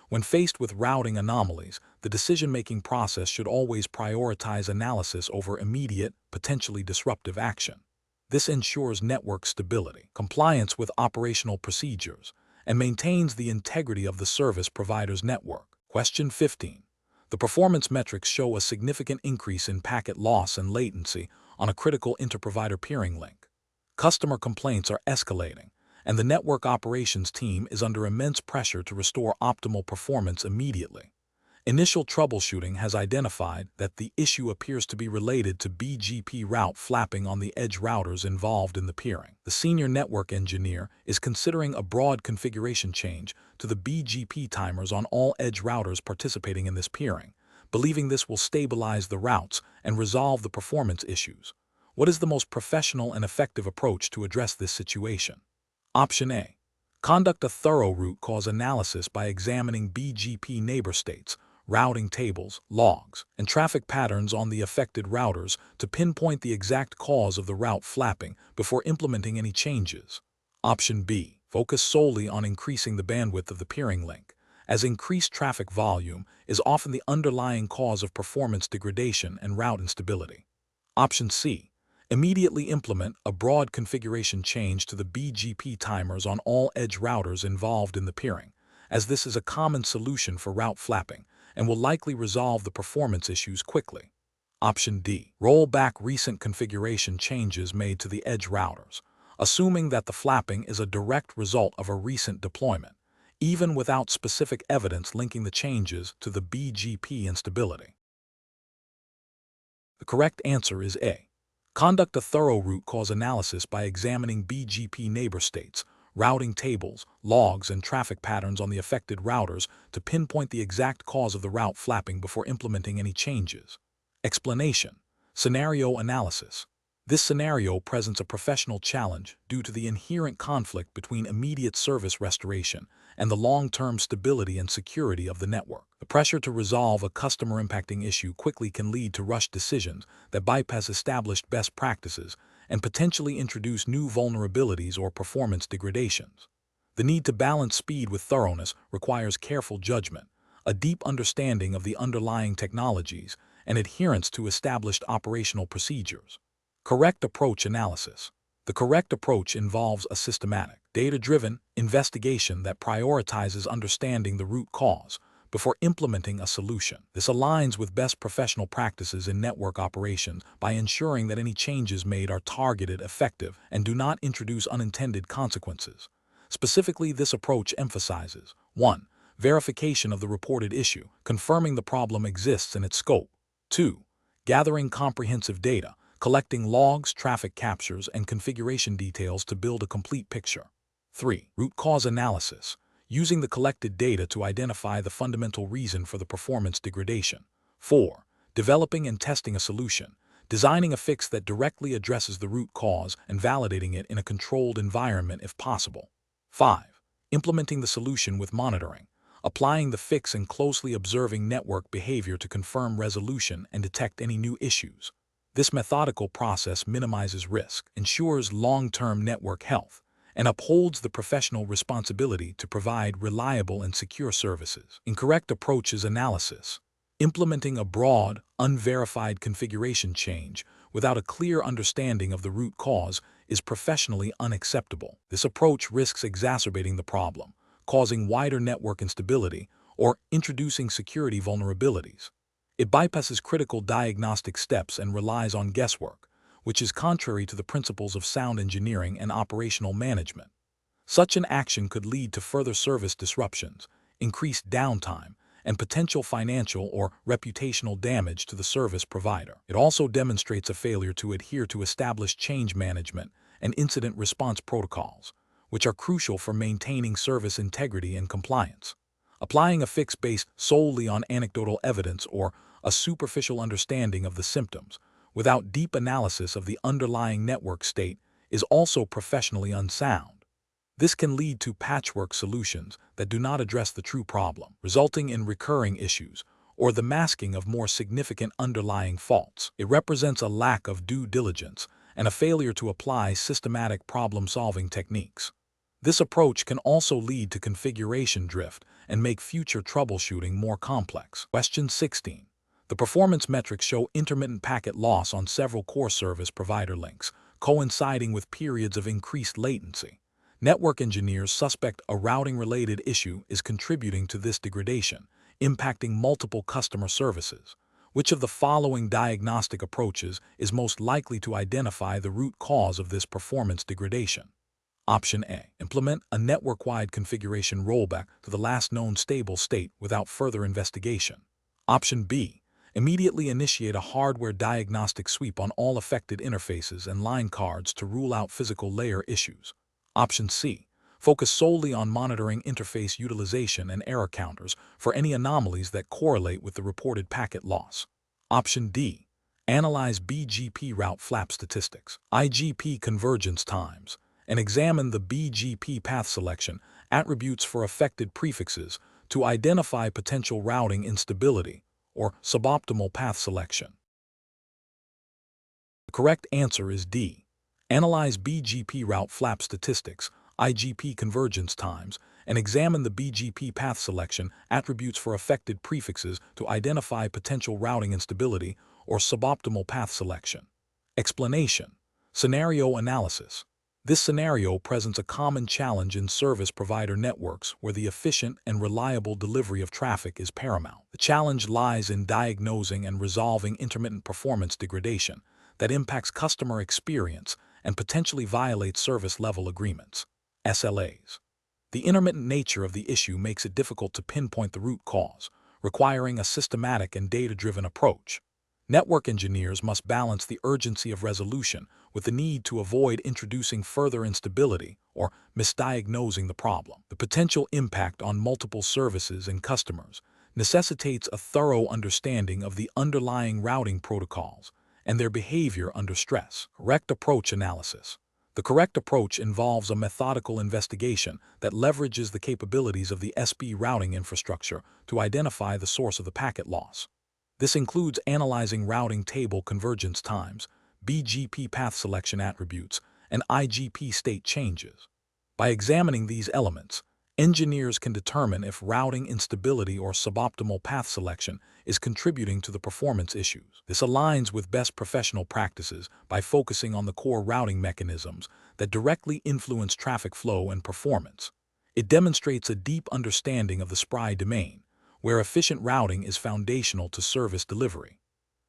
When faced with routing anomalies, the decision-making process should always prioritize analysis over immediate, potentially disruptive action. This ensures network stability, compliance with operational procedures, and maintains the integrity of the service provider's network. Question 15. The performance metrics show a significant increase in packet loss and latency on a critical interprovider peering link. Customer complaints are escalating, and the network operations team is under immense pressure to restore optimal performance immediately. Initial troubleshooting has identified that the issue appears to be related to BGP route flapping on the edge routers involved in the peering. The senior network engineer is considering a broad configuration change to the BGP timers on all edge routers participating in this peering, believing this will stabilize the routes and resolve the performance issues. What is the most professional and effective approach to address this situation? Option A. Conduct a thorough root cause analysis by examining BGP neighbor states, routing tables, logs, and traffic patterns on the affected routers to pinpoint the exact cause of the route flapping before implementing any changes. Option B. Focus solely on increasing the bandwidth of the peering link, as increased traffic volume is often the underlying cause of performance degradation and route instability. Option C. Immediately implement a broad configuration change to the BGP timers on all edge routers involved in the peering, as this is a common solution for route flapping and will likely resolve the performance issues quickly. Option D. Roll back recent configuration changes made to the edge routers, assuming that the flapping is a direct result of a recent deployment, even without specific evidence linking the changes to the BGP instability. The correct answer is A. Conduct a thorough root cause analysis by examining BGP neighbor states, routing tables, logs, and traffic patterns on the affected routers to pinpoint the exact cause of the route flapping before implementing any changes. Explanation. Scenario analysis. This scenario presents a professional challenge due to the inherent conflict between immediate service restoration and the long-term stability and security of the network. The pressure to resolve a customer-impacting issue quickly can lead to rushed decisions that bypass established best practices and potentially introduce new vulnerabilities or performance degradations. The need to balance speed with thoroughness requires careful judgment, a deep understanding of the underlying technologies, and adherence to established operational procedures. Correct approach analysis. The correct approach involves a systematic, data-driven investigation that prioritizes understanding the root cause before implementing a solution. This aligns with best professional practices in network operations by ensuring that any changes made are targeted, effective, and do not introduce unintended consequences. Specifically, this approach emphasizes 1. Verification of the reported issue, confirming the problem exists and its scope. 2. Gathering comprehensive data, collecting logs, traffic captures, and configuration details to build a complete picture. 3. Root cause analysis, using the collected data to identify the fundamental reason for the performance degradation. 4. Developing and testing a solution, designing a fix that directly addresses the root cause and validating it in a controlled environment if possible. 5. Implementing the solution with monitoring, applying the fix and closely observing network behavior to confirm resolution and detect any new issues. This methodical process minimizes risk, ensures long-term network health, and upholds the professional responsibility to provide reliable and secure services. Incorrect approaches analysis. Implementing a broad, unverified configuration change without a clear understanding of the root cause is professionally unacceptable. This approach risks exacerbating the problem, causing wider network instability, or introducing security vulnerabilities. It bypasses critical diagnostic steps and relies on guesswork, which is contrary to the principles of sound engineering and operational management. Such an action could lead to further service disruptions, increased downtime, and potential financial or reputational damage to the service provider. It also demonstrates a failure to adhere to established change management and incident response protocols, which are crucial for maintaining service integrity and compliance. Applying a fix based solely on anecdotal evidence or a superficial understanding of the symptoms, without deep analysis of the underlying network state, is also professionally unsound. This can lead to patchwork solutions that do not address the true problem, resulting in recurring issues or the masking of more significant underlying faults. It represents a lack of due diligence and a failure to apply systematic problem-solving techniques. This approach can also lead to configuration drift and make future troubleshooting more complex. Question 16. The performance metrics show intermittent packet loss on several core service provider links, coinciding with periods of increased latency. Network engineers suspect a routing-related issue is contributing to this degradation, impacting multiple customer services. Which of the following diagnostic approaches is most likely to identify the root cause of this performance degradation? Option A. Implement a network-wide configuration rollback to the last known stable state without further investigation. Option B. Immediately initiate a hardware diagnostic sweep on all affected interfaces and line cards to rule out physical layer issues. Option C. Focus solely on monitoring interface utilization and error counters for any anomalies that correlate with the reported packet loss. Option D. Analyze BGP route flap statistics, IGP convergence times, and examine the BGP path selection attributes for affected prefixes to identify potential routing instability or suboptimal path selection. The correct answer is D. Analyze BGP route flap statistics, IGP convergence times, and examine the BGP path selection attributes for affected prefixes to identify potential routing instability or suboptimal path selection. Explanation. Scenario analysis. This scenario presents a common challenge in service provider networks where the efficient and reliable delivery of traffic is paramount. The challenge lies in diagnosing and resolving intermittent performance degradation that impacts customer experience and potentially violates service-level agreements, SLAs. The intermittent nature of the issue makes it difficult to pinpoint the root cause, requiring a systematic and data-driven approach. Network engineers must balance the urgency of resolution with the need to avoid introducing further instability or misdiagnosing the problem. The potential impact on multiple services and customers necessitates a thorough understanding of the underlying routing protocols and their behavior under stress. Correct approach analysis. The correct approach involves a methodical investigation that leverages the capabilities of the SPRI routing infrastructure to identify the source of the packet loss. This includes analyzing routing table convergence times, BGP path selection attributes, and IGP state changes. By examining these elements, engineers can determine if routing instability or suboptimal path selection is contributing to the performance issues. This aligns with best professional practices by focusing on the core routing mechanisms that directly influence traffic flow and performance. It demonstrates a deep understanding of the SPRI domain, where efficient routing is foundational to service delivery.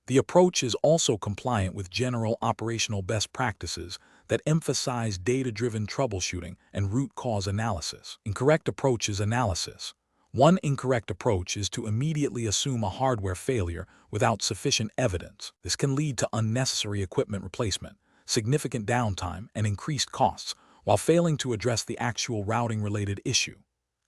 The approach is also compliant with general operational best practices that emphasize data-driven troubleshooting and root cause analysis. Incorrect approaches analysis. One incorrect approach is to immediately assume a hardware failure without sufficient evidence. This can lead to unnecessary equipment replacement, significant downtime, and increased costs, while failing to address the actual routing-related issue.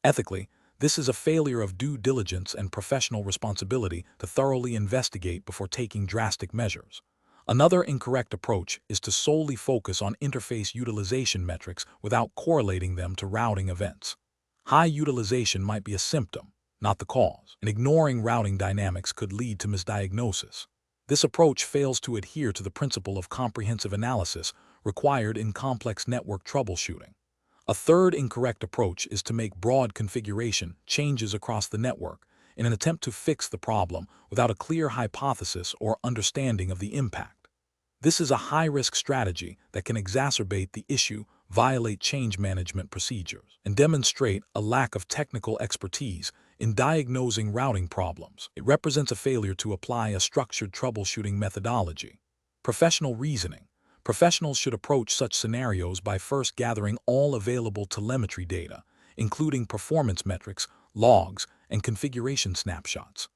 Ethically, this is a failure of due diligence and professional responsibility to thoroughly investigate before taking drastic measures. Another incorrect approach is to solely focus on interface utilization metrics without correlating them to routing events. High utilization might be a symptom, not the cause, and ignoring routing dynamics could lead to misdiagnosis. This approach fails to adhere to the principle of comprehensive analysis required in complex network troubleshooting. A third incorrect approach is to make broad configuration changes across the network in an attempt to fix the problem without a clear hypothesis or understanding of the impact. This is a high-risk strategy that can exacerbate the issue, violate change management procedures, and demonstrate a lack of technical expertise in diagnosing routing problems. It represents a failure to apply a structured troubleshooting methodology. Professional reasoning. Professionals should approach such scenarios by first gathering all available telemetry data, including performance metrics, logs, and configuration snapshots.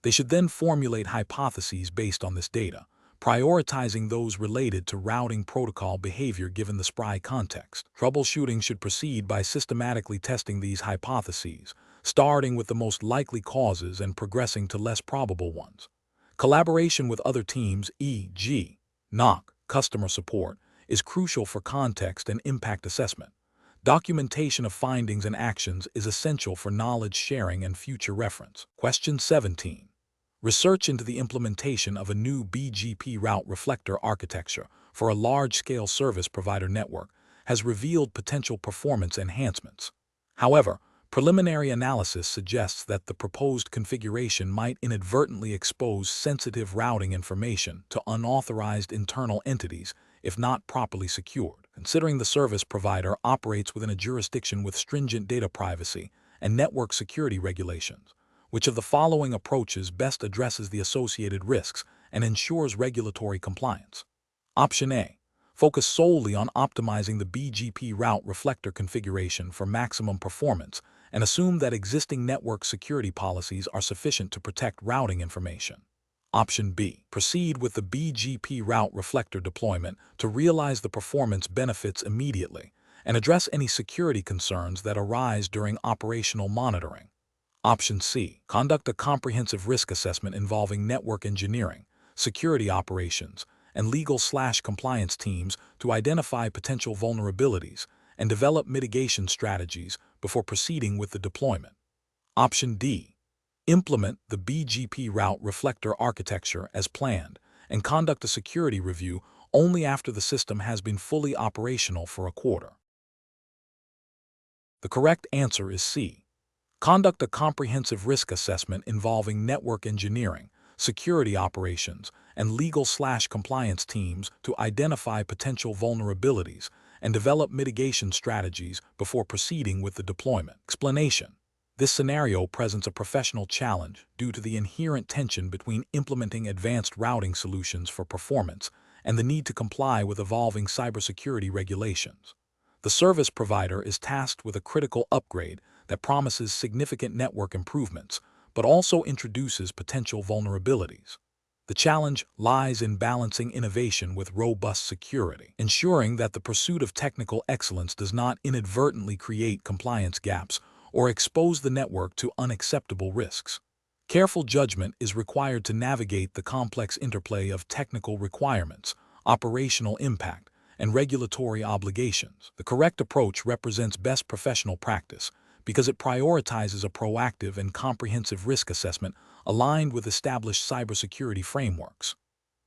They should then formulate hypotheses based on this data, prioritizing those related to routing protocol behavior given the SPRI context. Troubleshooting should proceed by systematically testing these hypotheses, starting with the most likely causes and progressing to less probable ones. Collaboration with other teams, e.g., NOC, customer support, is crucial for context and impact assessment. Documentation of findings and actions is essential for knowledge sharing and future reference. Question 17. Research into the implementation of a new BGP route reflector architecture for a large-scale service provider network has revealed potential performance enhancements. However, preliminary analysis suggests that the proposed configuration might inadvertently expose sensitive routing information to unauthorized internal entities if not properly secured. Considering the service provider operates within a jurisdiction with stringent data privacy and network security regulations, which of the following approaches best addresses the associated risks and ensures regulatory compliance? Option A. Focus solely on optimizing the BGP route reflector configuration for maximum performance and assume that existing network security policies are sufficient to protect routing information. Option B. Proceed with the BGP route reflector deployment to realize the performance benefits immediately and address any security concerns that arise during operational monitoring. Option C. Conduct a comprehensive risk assessment involving network engineering, security operations, and legal/compliance teams to identify potential vulnerabilities and develop mitigation strategies before proceeding with the deployment. Option D. Implement the BGP route reflector architecture as planned and conduct a security review only after the system has been fully operational for a quarter. The correct answer is C. Conduct a comprehensive risk assessment involving network engineering, security operations, and legal/compliance teams to identify potential vulnerabilities and develop mitigation strategies before proceeding with the deployment. Explanation. This scenario presents a professional challenge due to the inherent tension between implementing advanced routing solutions for performance and the need to comply with evolving cybersecurity regulations. The service provider is tasked with a critical upgrade that promises significant network improvements, but also introduces potential vulnerabilities. The challenge lies in balancing innovation with robust security, ensuring that the pursuit of technical excellence does not inadvertently create compliance gaps or expose the network to unacceptable risks. Careful judgment is required to navigate the complex interplay of technical requirements, operational impact, and regulatory obligations. The correct approach represents best professional practice because it prioritizes a proactive and comprehensive risk assessment aligned with established cybersecurity frameworks.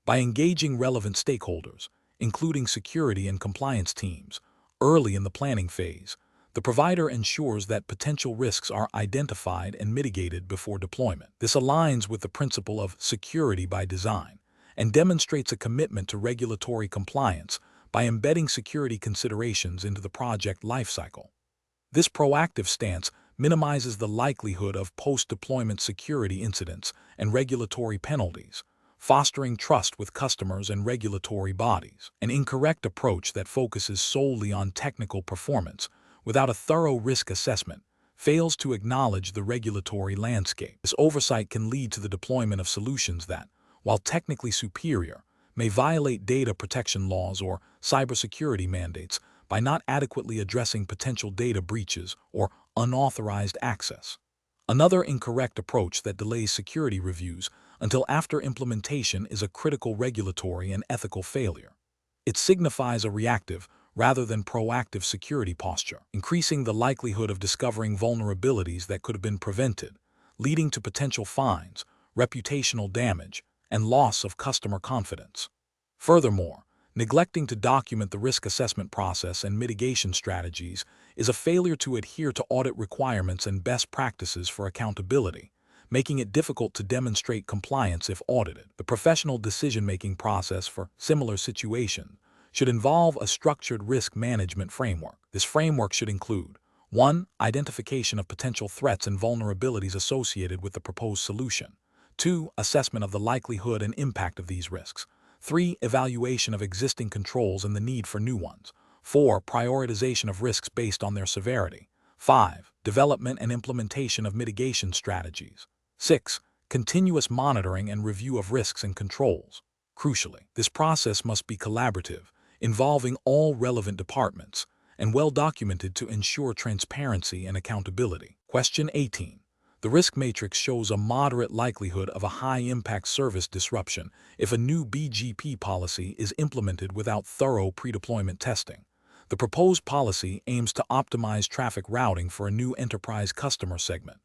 By engaging relevant stakeholders, including security and compliance teams, early in the planning phase, the provider ensures that potential risks are identified and mitigated before deployment. This aligns with the principle of security by design and demonstrates a commitment to regulatory compliance by embedding security considerations into the project lifecycle. This proactive stance minimizes the likelihood of post-deployment security incidents and regulatory penalties, fostering trust with customers and regulatory bodies. An incorrect approach that focuses solely on technical performance without a thorough risk assessment fails to acknowledge the regulatory landscape. This oversight can lead to the deployment of solutions that, while technically superior, may violate data protection laws or cybersecurity mandates by not adequately addressing potential data breaches or unauthorized access. Another incorrect approach that delays security reviews until after implementation is a critical regulatory and ethical failure. It signifies a reactive rather than proactive security posture, increasing the likelihood of discovering vulnerabilities that could have been prevented, leading to potential fines, reputational damage, and loss of customer confidence. Furthermore, neglecting to document the risk assessment process and mitigation strategies is a failure to adhere to audit requirements and best practices for accountability, making it difficult to demonstrate compliance if audited. The professional decision-making process for similar situations should involve a structured risk management framework. This framework should include 1. Identification of potential threats and vulnerabilities associated with the proposed solution. 2. Assessment of the likelihood and impact of these risks. 3. Evaluation of existing controls and the need for new ones. 4. Prioritization of risks based on their severity. 5. Development and implementation of mitigation strategies. 6. Continuous monitoring and review of risks and controls. Crucially, this process must be collaborative, involving all relevant departments, and well documented to ensure transparency and accountability. Question 18. The risk matrix shows a moderate likelihood of a high-impact service disruption if a new BGP policy is implemented without thorough pre-deployment testing. The proposed policy aims to optimize traffic routing for a new enterprise customer segment.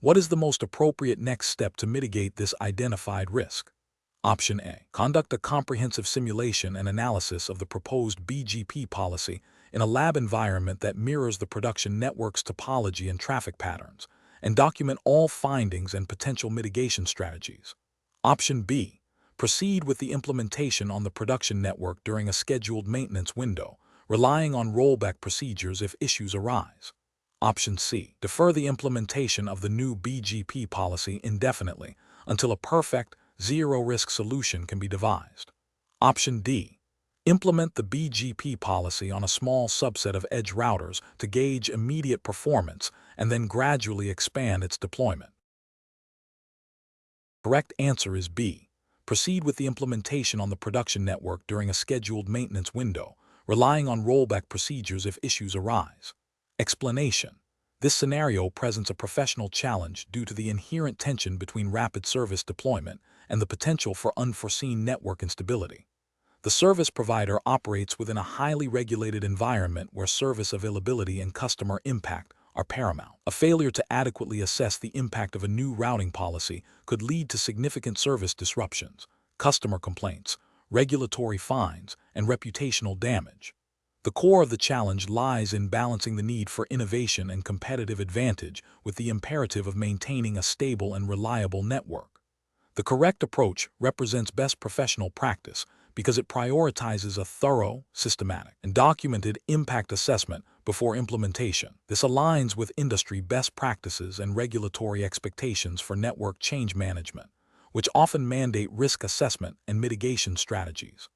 What is the most appropriate next step to mitigate this identified risk? Option A. Conduct a comprehensive simulation and analysis of the proposed BGP policy in a lab environment that mirrors the production network's topology and traffic patterns, and document all findings and potential mitigation strategies. Option B. Proceed with the implementation on the production network during a scheduled maintenance window, relying on rollback procedures if issues arise. Option C. Defer the implementation of the new BGP policy indefinitely until a perfect, zero-risk solution can be devised. Option D. Implement the BGP policy on a small subset of edge routers to gauge immediate performance and then gradually expand its deployment. Correct answer is B. Proceed with the implementation on the production network during a scheduled maintenance window, relying on rollback procedures if issues arise. Explanation. This scenario presents a professional challenge due to the inherent tension between rapid service deployment and the potential for unforeseen network instability. The service provider operates within a highly regulated environment where service availability and customer impact are paramount. A failure to adequately assess the impact of a new routing policy could lead to significant service disruptions, customer complaints, regulatory fines, and reputational damage. The core of the challenge lies in balancing the need for innovation and competitive advantage with the imperative of maintaining a stable and reliable network. The correct approach represents best professional practice because it prioritizes a thorough, systematic, and documented impact assessment before implementation. This aligns with industry best practices and regulatory expectations for network change management, which often mandate risk assessment and mitigation strategies.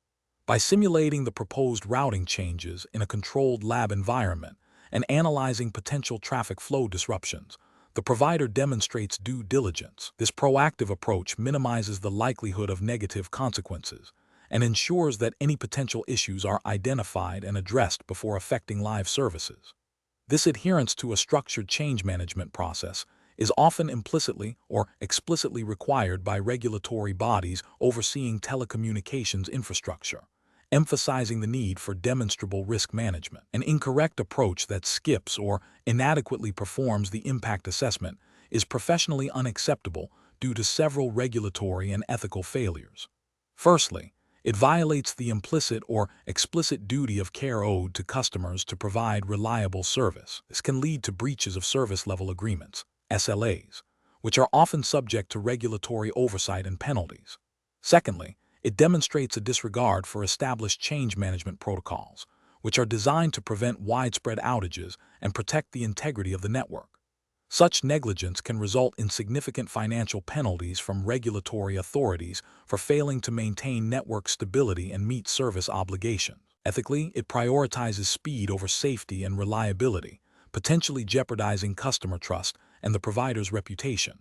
By simulating the proposed routing changes in a controlled lab environment and analyzing potential traffic flow disruptions, the provider demonstrates due diligence. This proactive approach minimizes the likelihood of negative consequences and ensures that any potential issues are identified and addressed before affecting live services. This adherence to a structured change management process is often implicitly or explicitly required by regulatory bodies overseeing telecommunications infrastructure, emphasizing the need for demonstrable risk management. An incorrect approach that skips or inadequately performs the impact assessment is professionally unacceptable due to several regulatory and ethical failures. Firstly, it violates the implicit or explicit duty of care owed to customers to provide reliable service. This can lead to breaches of service level agreements, SLAs, which are often subject to regulatory oversight and penalties. Secondly, it demonstrates a disregard for established change management protocols, which are designed to prevent widespread outages and protect the integrity of the network. Such negligence can result in significant financial penalties from regulatory authorities for failing to maintain network stability and meet service obligations. Ethically, it prioritizes speed over safety and reliability, potentially jeopardizing customer trust and the provider's reputation.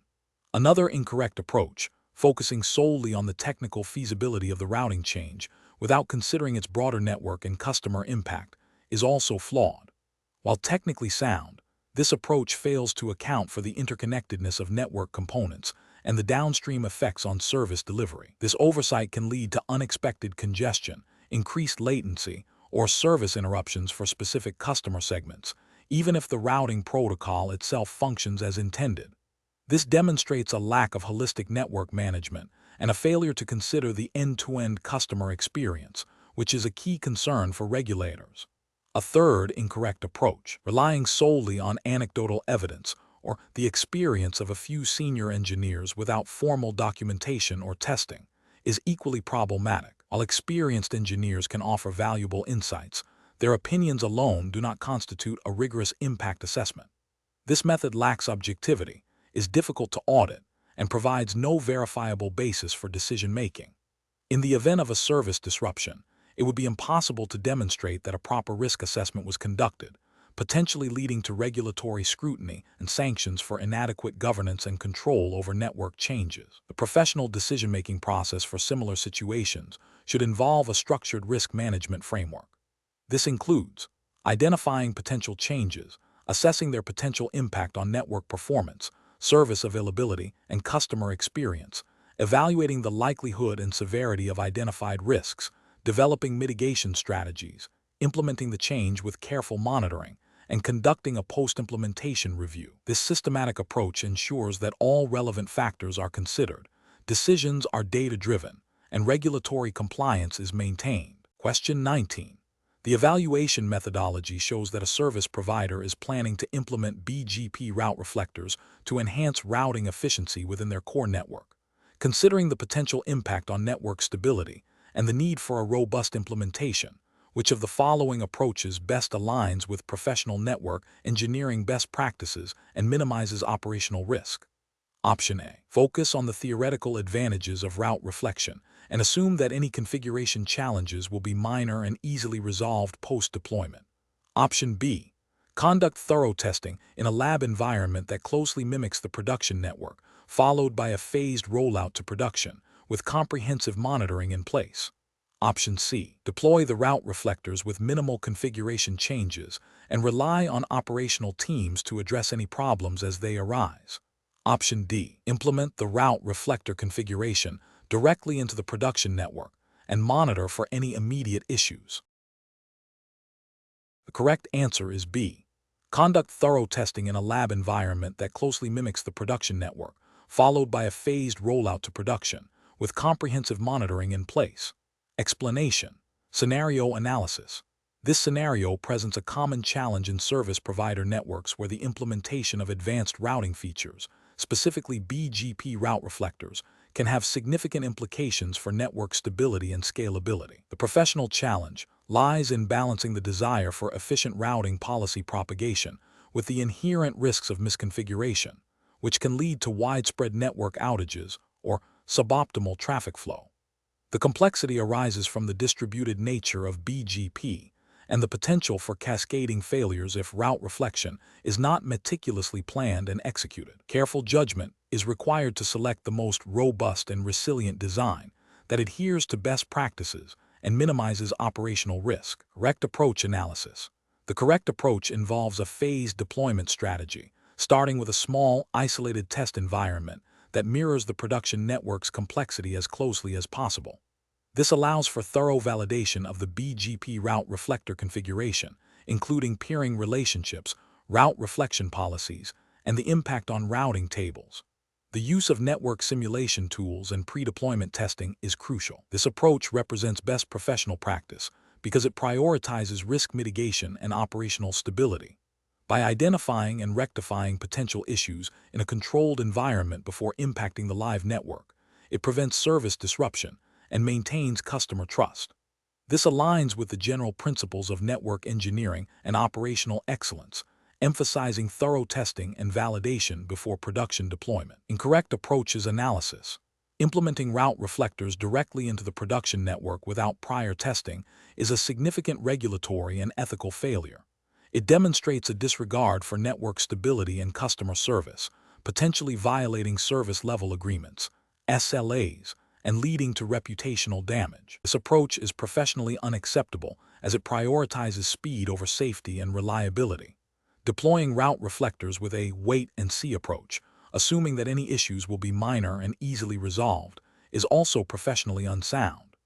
Another incorrect approach, focusing solely on the technical feasibility of the routing change without considering its broader network and customer impact, is also flawed. While technically sound, this approach fails to account for the interconnectedness of network components and the downstream effects on service delivery. This oversight can lead to unexpected congestion, increased latency, or service interruptions for specific customer segments, even if the routing protocol itself functions as intended. This demonstrates a lack of holistic network management and a failure to consider the end-to-end customer experience, which is a key concern for regulators. A third incorrect approach, relying solely on anecdotal evidence or the experience of a few senior engineers without formal documentation or testing, is equally problematic. While experienced engineers can offer valuable insights, their opinions alone do not constitute a rigorous impact assessment. This method lacks objectivity, is difficult to audit, and provides no verifiable basis for decision-making. In the event of a service disruption, it would be impossible to demonstrate that a proper risk assessment was conducted, potentially leading to regulatory scrutiny and sanctions for inadequate governance and control over network changes. The professional decision-making process for similar situations should involve a structured risk management framework. This includes identifying potential changes, assessing their potential impact on network performance, service availability, and customer experience, evaluating the likelihood and severity of identified risks, developing mitigation strategies, implementing the change with careful monitoring, and conducting a post-implementation review. This systematic approach ensures that all relevant factors are considered, decisions are data-driven, and regulatory compliance is maintained. Question 19. The evaluation methodology shows that a service provider is planning to implement BGP route reflectors to enhance routing efficiency within their core network. Considering the potential impact on network stability and the need for a robust implementation, which of the following approaches best aligns with professional network engineering best practices and minimizes operational risk? Option A. Focus on the theoretical advantages of route reflection and assume that any configuration challenges will be minor and easily resolved post-deployment. Option B. Conduct thorough testing in a lab environment that closely mimics the production network, followed by a phased rollout to production, with comprehensive monitoring in place. Option C. Deploy the route reflectors with minimal configuration changes and rely on operational teams to address any problems as they arise. Option D. Implement the route reflector configuration directly into the production network and monitor for any immediate issues. The correct answer is B. Conduct thorough testing in a lab environment that closely mimics the production network, followed by a phased rollout to production, with comprehensive monitoring in place. Explanation. Scenario analysis. This scenario presents a common challenge in service provider networks where the implementation of advanced routing features, specifically BGP route reflectors, can have significant implications for network stability and scalability. The professional challenge lies in balancing the desire for efficient routing policy propagation with the inherent risks of misconfiguration, which can lead to widespread network outages or suboptimal traffic flow. The complexity arises from the distributed nature of BGP and the potential for cascading failures if route reflection is not meticulously planned and executed. Careful judgment is required to select the most robust and resilient design that adheres to best practices and minimizes operational risk. Correct approach analysis. The correct approach involves a phased deployment strategy, starting with a small, isolated test environment that mirrors the production network's complexity as closely as possible. This allows for thorough validation of the BGP route reflector configuration, including peering relationships, route reflection policies, and the impact on routing tables. The use of network simulation tools and pre-deployment testing is crucial. This approach represents best professional practice because it prioritizes risk mitigation and operational stability. By identifying and rectifying potential issues in a controlled environment before impacting the live network, it prevents service disruption and maintains customer trust. This aligns with the general principles of network engineering and operational excellence, emphasizing thorough testing and validation before production deployment. Incorrect approach is analysis. Implementing route reflectors directly into the production network without prior testing is a significant regulatory and ethical failure. It demonstrates a disregard for network stability and customer service, potentially violating service level agreements, SLAs, and leading to reputational damage. This approach is professionally unacceptable as it prioritizes speed over safety and reliability. Deploying route reflectors with a wait-and-see approach, assuming that any issues will be minor and easily resolved, is also professionally unsound.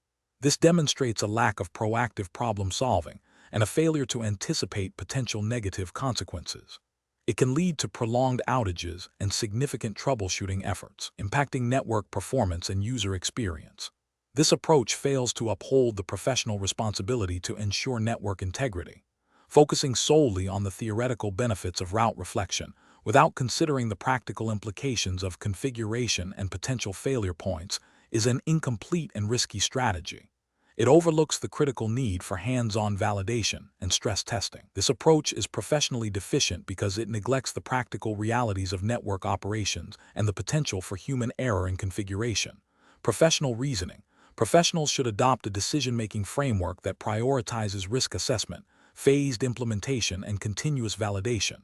This demonstrates a lack of proactive problem-solving and a failure to anticipate potential negative consequences. It can lead to prolonged outages and significant troubleshooting efforts, impacting network performance and user experience. This approach fails to uphold the professional responsibility to ensure network integrity. Focusing solely on the theoretical benefits of route reflection without considering the practical implications of configuration and potential failure points is an incomplete and risky strategy. It overlooks the critical need for hands-on validation and stress testing. This approach is professionally deficient because it neglects the practical realities of network operations and the potential for human error in configuration. Professional reasoning. Professionals should adopt a decision-making framework that prioritizes risk assessment, phased implementation, and continuous validation.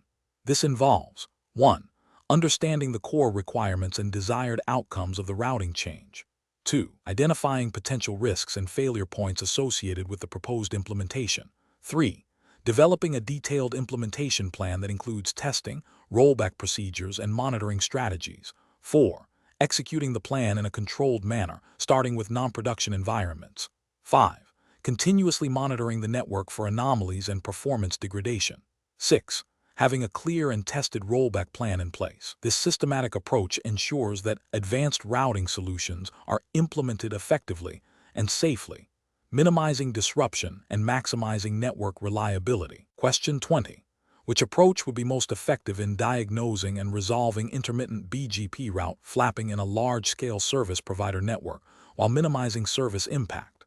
This involves 1. Understanding the core requirements and desired outcomes of the routing change. 2. Identifying potential risks and failure points associated with the proposed implementation. 3. Developing a detailed implementation plan that includes testing, rollback procedures, and monitoring strategies. 4. Executing the plan in a controlled manner, starting with non-production environments. 5. Continuously monitoring the network for anomalies and performance degradation. 6. Having a clear and tested rollback plan in place. This systematic approach ensures that advanced routing solutions are implemented effectively and safely, minimizing disruption and maximizing network reliability. Question 20. Which approach would be most effective in diagnosing and resolving intermittent BGP route flapping in a large-scale service provider network while minimizing service impact?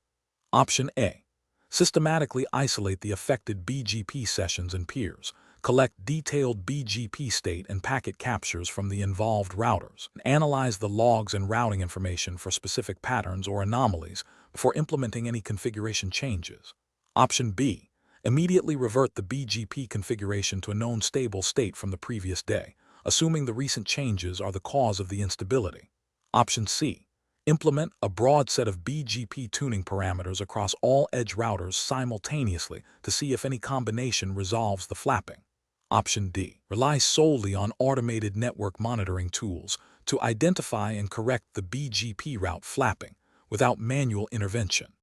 Option A. Systematically isolate the affected BGP sessions and peers, collect detailed BGP state and packet captures from the involved routers, and analyze the logs and routing information for specific patterns or anomalies before implementing any configuration changes. Option B. Immediately revert the BGP configuration to a known stable state from the previous day, assuming the recent changes are the cause of the instability. Option C. Implement a broad set of BGP tuning parameters across all edge routers simultaneously to see if any combination resolves the flapping. Option D. Rely solely on automated network monitoring tools to identify and correct the BGP route flapping without manual intervention.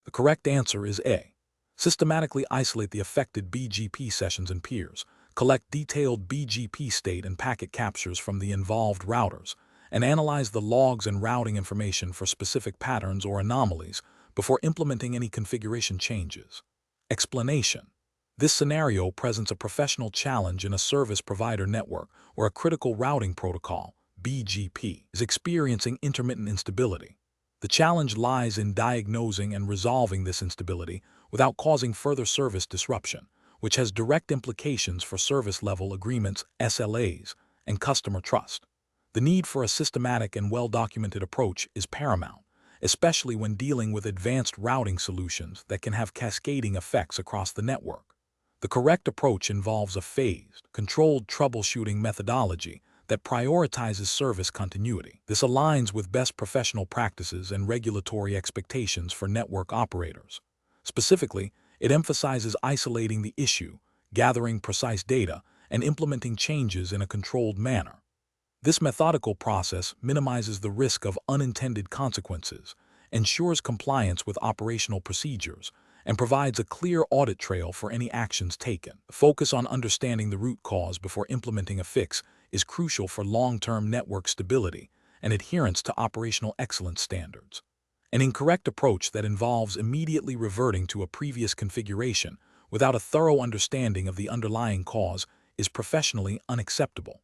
The correct answer is A. Systematically isolate the affected BGP sessions and peers, collect detailed BGP state and packet captures from the involved routers, and analyze the logs and routing information for specific patterns or anomalies before implementing any configuration changes. Explanation. This scenario presents a professional challenge in a service provider network where a critical routing protocol, BGP, is experiencing intermittent instability. The challenge lies in diagnosing and resolving this instability without causing further service disruption, which has direct implications for service-level agreements, SLAs, and customer trust. The need for a systematic and well-documented approach is paramount, especially when dealing with advanced routing solutions that can have cascading effects across the network. The correct approach involves a phased, controlled troubleshooting methodology that prioritizes service continuity. This aligns with best professional practices and regulatory expectations for network operators. Specifically, it emphasizes isolating the issue, gathering precise data, and implementing changes in a controlled manner. This methodical process minimizes the risk of unintended consequences, ensures compliance with operational procedures, and provides a clear audit trail for any actions taken. The focus on understanding the root cause before implementing a fix is crucial for long-term network stability and adherence to operational excellence standards. An incorrect approach that involves immediately reverting to a previous configuration without a thorough understanding of the underlying cause is professionally unacceptable.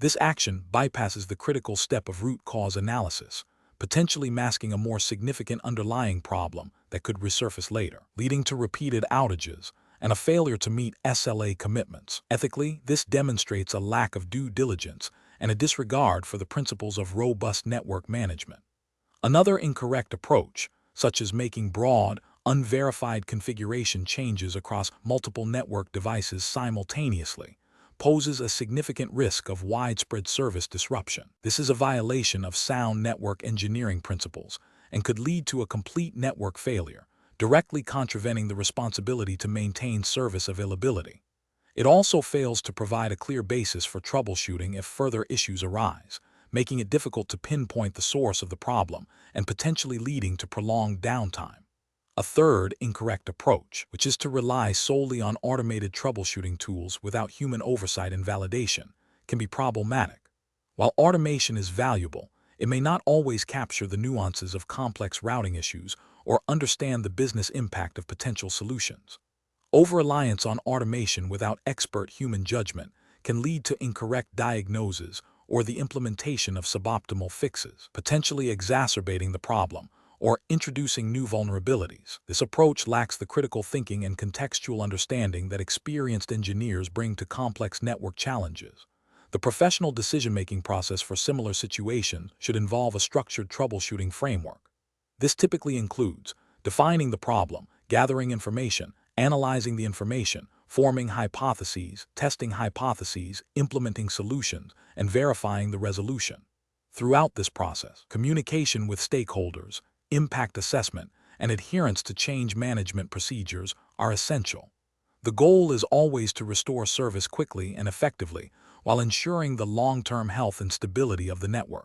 This action bypasses the critical step of root cause analysis, potentially masking a more significant underlying problem that could resurface later, leading to repeated outages and a failure to meet SLA commitments. Ethically, this demonstrates a lack of due diligence and a disregard for the principles of robust network management. Another incorrect approach, such as making broad, unverified configuration changes across multiple network devices simultaneously, poses a significant risk of widespread service disruption. This is a violation of sound network engineering principles and could lead to a complete network failure, directly contravening the responsibility to maintain service availability. It also fails to provide a clear basis for troubleshooting if further issues arise, making it difficult to pinpoint the source of the problem and potentially leading to prolonged downtime. A third incorrect approach, which is to rely solely on automated troubleshooting tools without human oversight and validation, can be problematic. While automation is valuable, it may not always capture the nuances of complex routing issues or understand the business impact of potential solutions. Over-reliance on automation without expert human judgment can lead to incorrect diagnoses or the implementation of suboptimal fixes, potentially exacerbating the problem or introducing new vulnerabilities. This approach lacks the critical thinking and contextual understanding that experienced engineers bring to complex network challenges. The professional decision-making process for similar situations should involve a structured troubleshooting framework. This typically includes defining the problem, gathering information, analyzing the information, forming hypotheses, testing hypotheses, implementing solutions, and verifying the resolution. Throughout this process, communication with stakeholders, impact assessment, and adherence to change management procedures are essential. The goal is always to restore service quickly and effectively while ensuring the long-term health and stability of the network.